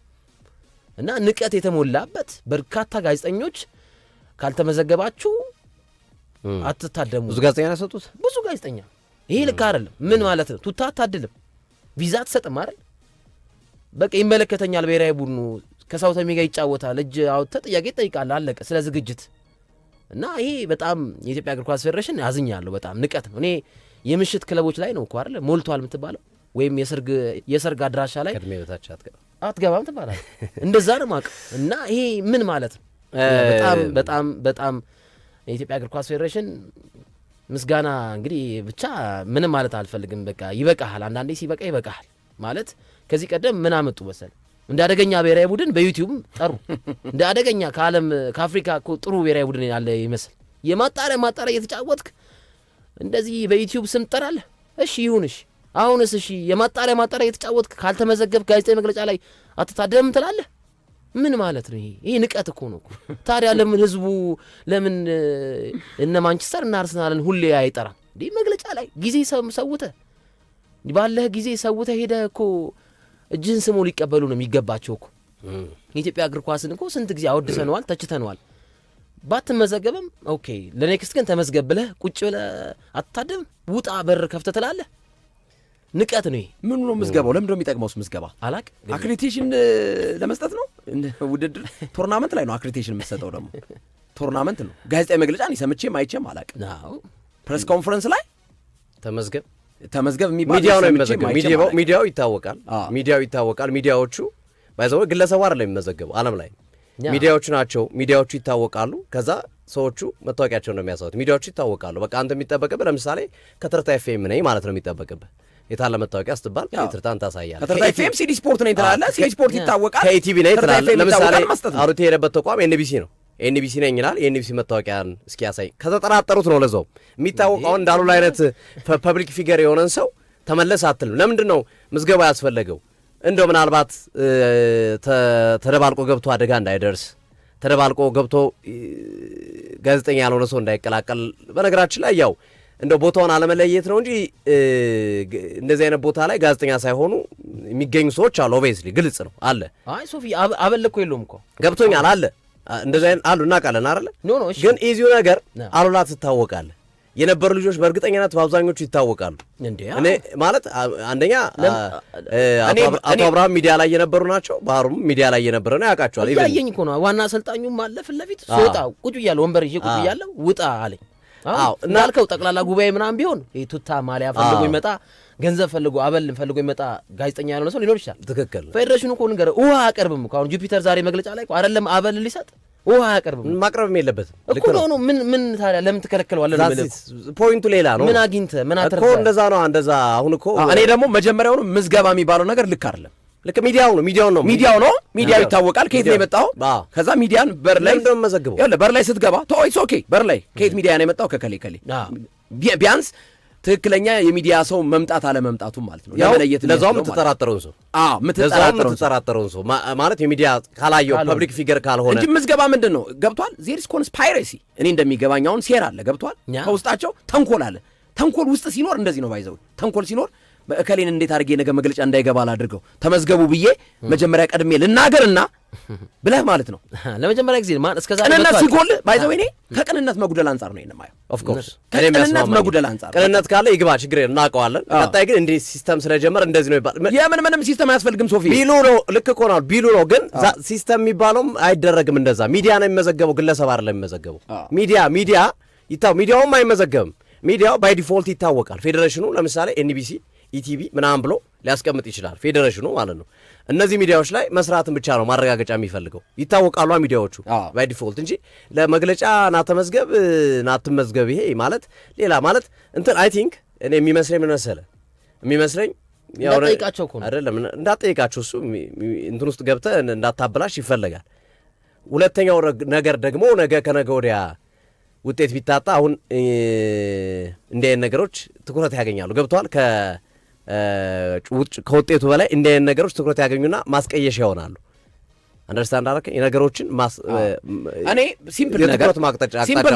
እና ንቀት የተሞላበት በርካታ ጋዜጠኞች ካልተመዘገባችሁ አትታደሙ። ብዙ ጋዜጠኛ ያሰጡት ብዙ ጋዜጠኛ ይሄ ልክ አይደለም። ምን ማለት ነው? ቱታ አታድልም፣ ቪዛ አትሰጥም አይደል? በቃ ይመለከተኛል፣ ብሔራዊ ቡድኑ ከሳው ተሚ ጋር ይጫወታል፣ እጅ አውጥተህ ጥያቄ ትጠይቃለህ፣ አለቀ ስለ ዝግጅት። እና ይሄ በጣም የኢትዮጵያ እግር ኳስ ፌዴሬሽን ያዝኛለሁ። በጣም ንቀት ነው። እኔ የምሽት ክለቦች ላይ ነው እኮ አይደል ሞልቷል የምትባለው፣ ወይም የሰርግ አድራሻ ላይ ከእድሜ በታች አትገባም ትባላለህ። እንደዛ ነው ማቀ እና ይሄ ምን ማለት ነው? በጣም በጣም በጣም የኢትዮጵያ እግር ኳስ ፌዴሬሽን ምስጋና እንግዲህ ብቻ ምንም ማለት አልፈልግም። በቃ ይበቃሃል፣ አንዳንዴ ሲበቃ ይበቃሃል ማለት። ከዚህ ቀደም ምን አመጡ መሰል እንደ አደገኛ ብሔራዊ ቡድን በዩቲዩብ ጠሩ። እንደ አደገኛ ከዓለም ከአፍሪካ ጥሩ ብሔራዊ ቡድን ያለ ይመስል የማጣሪያ እየተጫወትክ እንደዚህ በዩቲዩብ ስም ትጠራለህ። እሺ ይሁንሽ፣ አሁንስ እሺ የማጣሪያ እየተጫወትክ ካልተመዘገብ ጋዜጣዊ መግለጫ ላይ አትታደም ትላለህ። ምን ማለት ነው? ይሄ ንቀት እኮ ነው። ታዲያ ለምን ህዝቡ ለምን እነ ማንቸስተር እና አርሰናልን ሁሌ አይጠራም? እንዲህ መግለጫ ላይ ጊዜ ሰውተህ ባለህ ጊዜ ሰውተህ ሄደህ እኮ እጅህን ስሞ ሊቀበሉ ነው የሚገባቸው እኮ። የኢትዮጵያ እግር ኳስን እኮ ስንት ጊዜ አወድሰነዋል፣ ተችተነዋል። ባትመዘገብም ኦኬ፣ ለኔክስት ግን ተመዝገብ ብለህ ቁጭ ብለህ አትታደም? ውጣ በር ከፍተህ ትላለህ። ንቀት ነው ይሄ። ምኑ ነው ምዝገባው? ለምንድን ነው የሚጠቅመውስ ምዝገባ? አላቅ አክሬዲቴሽን ለመስጠት ነው። ውድድር ቶርናመንት ላይ ነው አክሬዲቴሽን የምትሰጠው። ደግሞ ቶርናመንት ነው። ጋዜጣዊ መግለጫ እኔ ሰምቼም አይቼም አላቅም። ፕሬስ ኮንፈረንስ ላይ ተመዝገብ የሚባል ሚዲያው ነው የሚመዘገበው። ሚዲያው ይታወቃል። ሚዲያዎቹ ባይዘው ግለሰቡ አይደለም የሚመዘገበው፣ ዓለም ላይ ሚዲያዎቹ ናቸው። ሚዲያዎቹ ይታወቃሉ። ከዛ ሰዎቹ መታወቂያቸውን ነው የሚያሳዩት። ሚዲያዎቹ ይታወቃሉ። በቃ አንተ የሚጠበቅብህ ለምሳሌ ከተርታ ኤፍኤም ነኝ ማለት ነው የሚጠበቅብህ። የታለ መታወቂያ ስትባል ትርታን ታሳያለህ። ከተርታ ኤፍኤም ሲዲ ስፖርት ነኝ ትላለህ። ሲዲ ስፖርት ይታወቃል። ከኢቲቪ ነኝ ትላለህ። ለምሳሌ አሩት የሄደበት ተቋም ኤንቢሲ ነው። ኤንቢሲ ነኝ ይላል። የኤንቢሲ መታወቂያን እስኪያሳይ ከተጠራጠሩት ነው። ለዛው የሚታወቀውን እንዳሉላ አይነት ፐብሊክ ፊገር የሆነን ሰው ተመለስ አትልም። ለምንድን ነው ምዝገባ ያስፈለገው? እንደው ምናልባት ተደባልቆ ገብቶ አደጋ እንዳይደርስ፣ ተደባልቆ ገብቶ ጋዜጠኛ ያልሆነ ሰው እንዳይቀላቀል። በነገራችን ላይ ያው እንደው ቦታውን አለመለየት ነው እንጂ እንደዚህ አይነት ቦታ ላይ ጋዜጠኛ ሳይሆኑ የሚገኙ ሰዎች አሉ። ኦብቪየስሊ ግልጽ ነው አለ። አይ ሶፊ አበል እኮ የለውም እኮ ገብቶኛል አለ። እንደዚህ አይነት አሉ እናውቃለን አይደለ? ግን ኢዚው ነገር አሉላ ትታወቃለህ። የነበሩ ልጆች በእርግጠኛነት በአብዛኞቹ ይታወቃሉ። እኔ ማለት አንደኛ አቶ አብርሃም ሚዲያ ላይ የነበሩ ናቸው። ባህሩም ሚዲያ ላይ የነበረ ነው፣ ያውቃቸዋል። ያየኝ እኮ ነው። ዋና አሰልጣኙም አለ ፊት ለፊት ስወጣ ቁጭ ብያለሁ፣ ወንበር ይዤ ቁጭ ብያለሁ። ውጣ አለኝ። እንዳልከው ጠቅላላ ጉባኤ ምናምን ቢሆን ቱታ ማሊያ ፈልጎ ይመጣ፣ ገንዘብ ፈልጎ አበል ፈልጎ ይመጣ ጋዜጠኛ ያልሆነ ሰው ሊኖር ይችላል። ትክክል። ፌዴሬሽኑ እኮ ንገረው ውሃ አያቀርብም እኮ። አሁን ጁፒተር ዛሬ መግለጫ ላይ አይደለም አበል ሊሰጥ ውሃ አያቀርብም። ማቅረብም የለበትም እኮ ነው። ምን ታዲያ ለምን ትከለከለዋለህ? ፖይንቱ ሌላ ነው። ምን አግኝተህ ምን አትርፈህ እኮ እንደዛ ነው። እንደዛ አሁን እኮ እኔ ደግሞ መጀመሪያውኑ ምዝገባ የሚባለው ነገር ልክ አይደለም። ልክ ሚዲያው ነው ሚዲያው ይታወቃል ከየት ነው የመጣው። ከዛ ሚዲያን በር ላይ እንደምመዘግበው ያለ በር ላይ ስትገባ ቶይስ ኦኬ በር ላይ ከየት ሚዲያ ነው የመጣው ከከሌ ቢያንስ ትክክለኛ የሚዲያ ሰው መምጣት አለ መምጣቱም ማለት ነው። ለመለየት ለዛውም የምትጠራጠረውን ሰው ማለት የሚዲያ ካላየው ፐብሊክ ፊገር ካልሆነ እንጂ ምዝገባ ምንድን ነው ገብቷል። ዜርስ ኮንስፓይረሲ እኔ እንደሚገባኝ አሁን ሴራ አለ ገብቷል። ከውስጣቸው ተንኮል አለ። ተንኮል ውስጥ ሲኖር እንደዚህ ነው ባይዘው ተንኮል ሲኖር በእከሌን እንዴት አድርጌ ነገ መግለጫ እንዳይገባ አድርገው ተመዝገቡ ብዬ መጀመሪያ ቀድሜ ልናገርና ብለህ ማለት ነው። ለመጀመሪያ ጊዜ ማን እስከ ዛሬ ቅንነት ሲጎል ባይዘው እኔ ከቅንነት መጉደል አንጻር ነው የማየው። ኦፍ ኮርስ ከቅንነት መጉደል አንጻር ቅንነት ካለ ይግባ ችግር እናውቀዋለን። ቀጣይ ግን እንዲህ ሲስተም ስለጀመረ እንደዚህ ነው ይባል። ምንም ሲስተም አያስፈልግም ሶፊ ቢሉ ነው። ልክ እኮ ነው ቢሉ ነው። ግን ሲስተም የሚባለውም አይደረግም እንደዛ። ሚዲያ ነው የሚመዘገበው፣ ግለሰብ አይደለም የሚመዘገበው። ሚዲያውም አይመዘገብም። ሚዲያው ባይ ዲፎልት ይታወቃል። ፌዴሬሽኑ ለምሳሌ ኤንቢሲ ኢቲቪ ምናምን ብሎ ሊያስቀምጥ ይችላል፣ ፌዴሬሽኑ ማለት ነው። እነዚህ ሚዲያዎች ላይ መስራትን ብቻ ነው ማረጋገጫ የሚፈልገው። ይታወቃሉ ሚዲያዎቹ ባይ ዲፎልት እንጂ ለመግለጫ ናተመዝገብ ናትመዝገብ ይሄ ማለት ሌላ ማለት እንትን አይ ቲንክ እኔ የሚመስለኝ ምን መሰለህ የሚመስለኝ እንዳጠይቃቸው እኮ ነው አይደለም፣ እንዳጠይቃቸው እሱ እንትን ውስጥ ገብተህ እንዳታበላሽ ይፈልጋል። ሁለተኛው ነገር ደግሞ ነገ ከነገ ወዲያ ውጤት ቢታጣ አሁን እንዲህ አይነት ነገሮች ትኩረት ያገኛሉ። ገብተዋል። ከውጤቱ በላይ እንዲህ አይነት ነገሮች ትኩረት ያገኙና ማስቀየሻ ይሆናሉ። አንደርስታንድ አደረከኝ? የነገሮችን እኔ ሲምፕል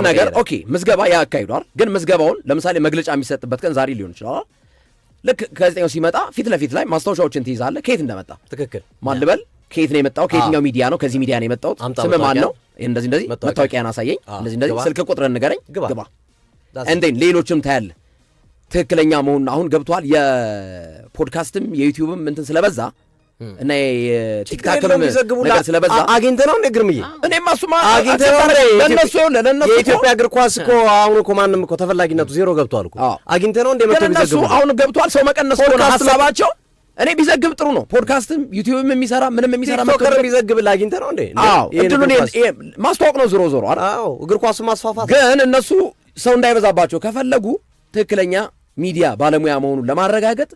ነገር ኦኬ ምዝገባ ያካሂዷል። ግን ምዝገባውን ለምሳሌ መግለጫ የሚሰጥበት ቀን ዛሬ ሊሆን ይችላል። ልክ ጋዜጠኛው ሲመጣ ፊት ለፊት ላይ ማስታወሻዎችን ትይዛለህ፣ ከየት እንደመጣ ትክክል ማን ልበል፣ ከየት ነው የመጣው፣ ከየትኛው ሚዲያ ነው፣ ከዚህ ሚዲያ ነው የመጣው፣ ስም ማን ነው፣ እንደዚህ መታወቂያን አሳየኝ፣ እንደዚህ ስልክ ቁጥርን ንገረኝ፣ ግባ እንዴ ሌሎችም ታያለህ ትክክለኛ መሆኑን። አሁን ገብቷል የፖድካስትም የዩቲዩብም እንትን ስለበዛ እና የቲክታክም ነገር ስለበዛ አግኝተህ ነው እንደ ግርምዬ እኔማ እሱማ አግኝተህ ነው ለነሱ ለነሱ የኢትዮጵያ እግር ኳስ እኮ አሁን እኮ ማንም እኮ ተፈላጊነቱ ዜሮ ገብቷል እኮ አግኝተህ ነው እንደ መጥቶ ቢዘግቡ አሁን ገብቷል። ሰው መቀነስ ሆነ ሐሳባቸው እኔ ቢዘግብ ጥሩ ነው። ፖድካስትም ዩቲዩብም የሚሰራ ምንም የሚሰራ ቲክቶከር ቢዘግብ አግኝተህ ነው እንዴ? አዎ እድሉን ማስተዋወቅ ነው ዞሮ ዞሮ አይደል? አዎ እግር ኳሱ ማስፋፋት። ግን እነሱ ሰው እንዳይበዛባቸው ከፈለጉ ትክክለኛ ሚዲያ ባለሙያ መሆኑን ለማረጋገጥ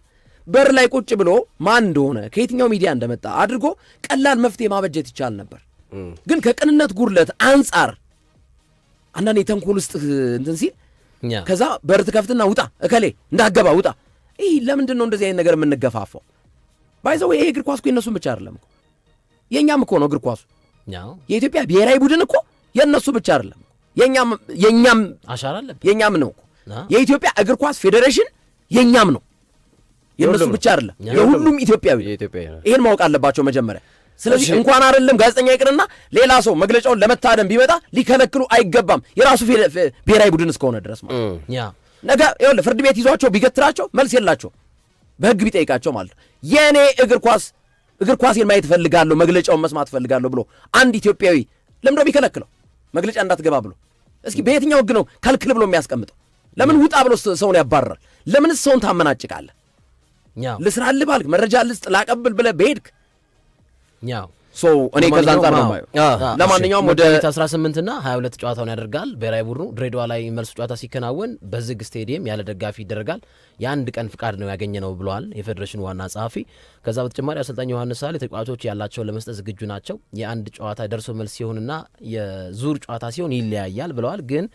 በር ላይ ቁጭ ብሎ ማን እንደሆነ ከየትኛው ሚዲያ እንደመጣ አድርጎ ቀላል መፍትሄ ማበጀት ይቻል ነበር። ግን ከቅንነት ጉድለት አንጻር አንዳንዴ የተንኮል ውስጥ እንትን ሲል ከዛ በር ትከፍትና ውጣ እከሌ እንዳገባ ውጣ። ይህ ለምንድን ነው እንደዚህ አይነት ነገር የምንገፋፋው? ባይዘው ይሄ እግር ኳስ እኮ የእነሱም ብቻ አይደለም እኮ የእኛም እኮ ነው። እግር ኳሱ የኢትዮጵያ ብሔራዊ ቡድን እኮ የእነሱ ብቻ አይደለም፣ የእኛም አሻራ አለበት፣ የእኛም ነው እኮ። የኢትዮጵያ እግር ኳስ ፌዴሬሽን የእኛም ነው፣ የእነሱ ብቻ አይደለም፣ የሁሉም ኢትዮጵያዊ። ይህን ማወቅ አለባቸው መጀመሪያ። ስለዚህ እንኳን አይደለም ጋዜጠኛ ይቅርና ሌላ ሰው መግለጫውን ለመታደም ቢመጣ ሊከለክሉ አይገባም፣ የራሱ ብሔራዊ ቡድን እስከሆነ ድረስ ማለት ነገ ይኸውልህ ፍርድ ቤት ይዟቸው ቢገትራቸው መልስ የላቸው በህግ ቢጠይቃቸው ማለት ነው። የእኔ እግር ኳሴን ማየት እፈልጋለሁ፣ መግለጫውን መስማት እፈልጋለሁ ብሎ አንድ ኢትዮጵያዊ ለምንድን ነው ቢከለክለው? መግለጫ እንዳትገባ ብሎ እስኪ በየትኛው ህግ ነው ከልክል ብሎ የሚያስቀምጠው? ለምን ውጣ ብሎ ሰውን ያባረራል? ለምንስ ሰውን ታመናጭቃለህ? ልስራልህ ባልክ መረጃ ልስጥ ላቀብል ብለህ በሄድክ እኔ ከዛ አንጻር ነው የማየው። ለማንኛውም ወደ 18 እና 22 ጨዋታውን ያደርጋል ብሔራዊ ቡድኑ። ድሬዳዋ ላይ መልስ ጨዋታ ሲከናወን በዝግ ስቴዲየም ያለ ደጋፊ ይደረጋል። የአንድ ቀን ፍቃድ ነው ያገኘ ነው ብለዋል የፌዴሬሽኑ ዋና ጸሐፊ። ከዛ በተጨማሪ አሰልጣኝ ዮሐንስ ሳሌ ተጫዋቾች ያላቸውን ለመስጠት ዝግጁ ናቸው። የአንድ ጨዋታ ደርሶ መልስ ሲሆንና የዙር ጨዋታ ሲሆን ይለያያል ብለዋል። ግን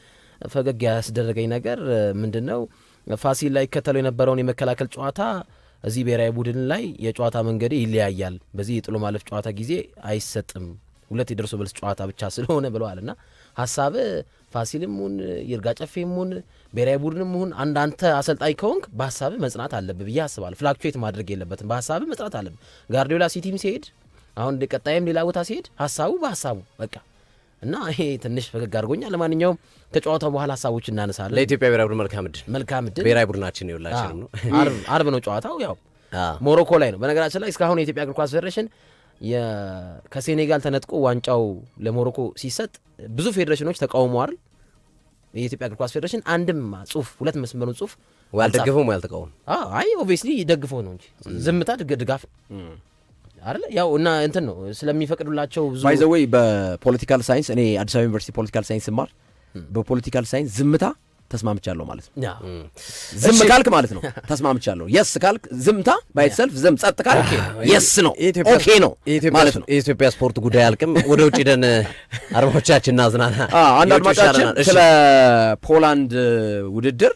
ፈገግ ያስደረገኝ ነገር ምንድነው ፋሲል ላይ ይከተለው የነበረውን የመከላከል ጨዋታ እዚህ ብሔራዊ ቡድን ላይ የጨዋታ መንገድ ይለያያል፣ በዚህ የጥሎ ማለፍ ጨዋታ ጊዜ አይሰጥም፣ ሁለት የደርሶ መልስ ጨዋታ ብቻ ስለሆነ ብለዋልና ሀሳብ ፋሲልም ሁን ይርጋ ጨፌም ሁን ብሔራዊ ቡድንም ሁን አንተ አሰልጣኝ ከሆንክ በሀሳብ መጽናት አለብህ ብዬ አስባለሁ። ፍላክቹዌት ማድረግ የለበትም፣ በሀሳብ መጽናት አለብህ። ጋርዲዮላ ሲቲም ሲሄድ አሁን ቀጣይም ሌላ ቦታ ሲሄድ ሀሳቡ በሀሳቡ በቃ እና ይሄ ትንሽ ፈገግ አድርጎኛል። ለማንኛውም ከጨዋታው በኋላ ሀሳቦች እናነሳለን። ለኢትዮጵያ ብሔራዊ ቡድን መልካም ዕድል። ብሔራዊ ቡድናችን ይውላችንም ነው። አርብ ነው ጨዋታው፣ ያው ሞሮኮ ላይ ነው። በነገራችን ላይ እስካሁን የኢትዮጵያ እግር ኳስ ፌዴሬሽን ከሴኔጋል ተነጥቆ ዋንጫው ለሞሮኮ ሲሰጥ ብዙ ፌዴሬሽኖች ተቃውመዋል። የኢትዮጵያ እግር ኳስ ፌዴሬሽን አንድም ጽሁፍ ሁለት መስመሩን ጽሁፍ ያልደገፈው ያልተቃወሙ አይ ኦብቪየስሊ ደግፈው ነው እንጂ ዝምታ ድጋፍ አይደለ? ያው እና እንትን ነው ስለሚፈቅዱላቸው ብዙ ባይ ዘ ዌይ በፖለቲካል ሳይንስ እኔ አዲስ አበባ ዩኒቨርሲቲ ፖለቲካል ሳይንስ ስማር በፖለቲካል ሳይንስ ዝምታ ተስማምቻለሁ ማለት ነው። ዝም ካልክ ማለት ነው ተስማምቻለሁ። የስ ካልክ ዝምታ ባይ ሰልፍ ዝም፣ ጸጥ ካልክ የስ ነው ኦኬ ነው ማለት ነው። የኢትዮጵያ ስፖርት ጉዳይ አልቅም። ወደ ውጭ ደን አርማዎቻችን እናዝናና። አንድ አድማጫችን ስለ ፖላንድ ውድድር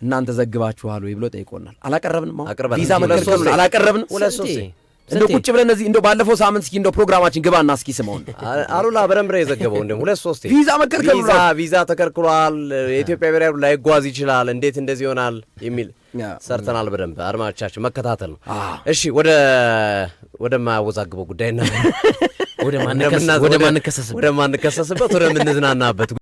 እናንተ ዘግባችኋል ወይ ብሎ ጠይቆናል። አላቀረብንም። ቪዛ መከልከል አላቀረብንም። እንደው ቁጭ ብለን እዚህ እንደው ባለፈው ሳምንት እስኪ እንደው ፕሮግራማችን ግባና እስኪ ስማውን አሉላ በረምብረ የዘገበው እንደው 2-3 ቪዛ መከልከሉ ቪዛ ተከልክሏል፣ የኢትዮጵያ ብሔራዊ ቡድን ላይጓዝ ይችላል፣ እንዴት እንደዚህ ይሆናል የሚል ሰርተናል። በደንብ አድማጮቻችን መከታተል ነው። እሺ ወደ ማያወዛግበው ጉዳይና ወደ ማንከሰስበት ወደ ምንዝናናበት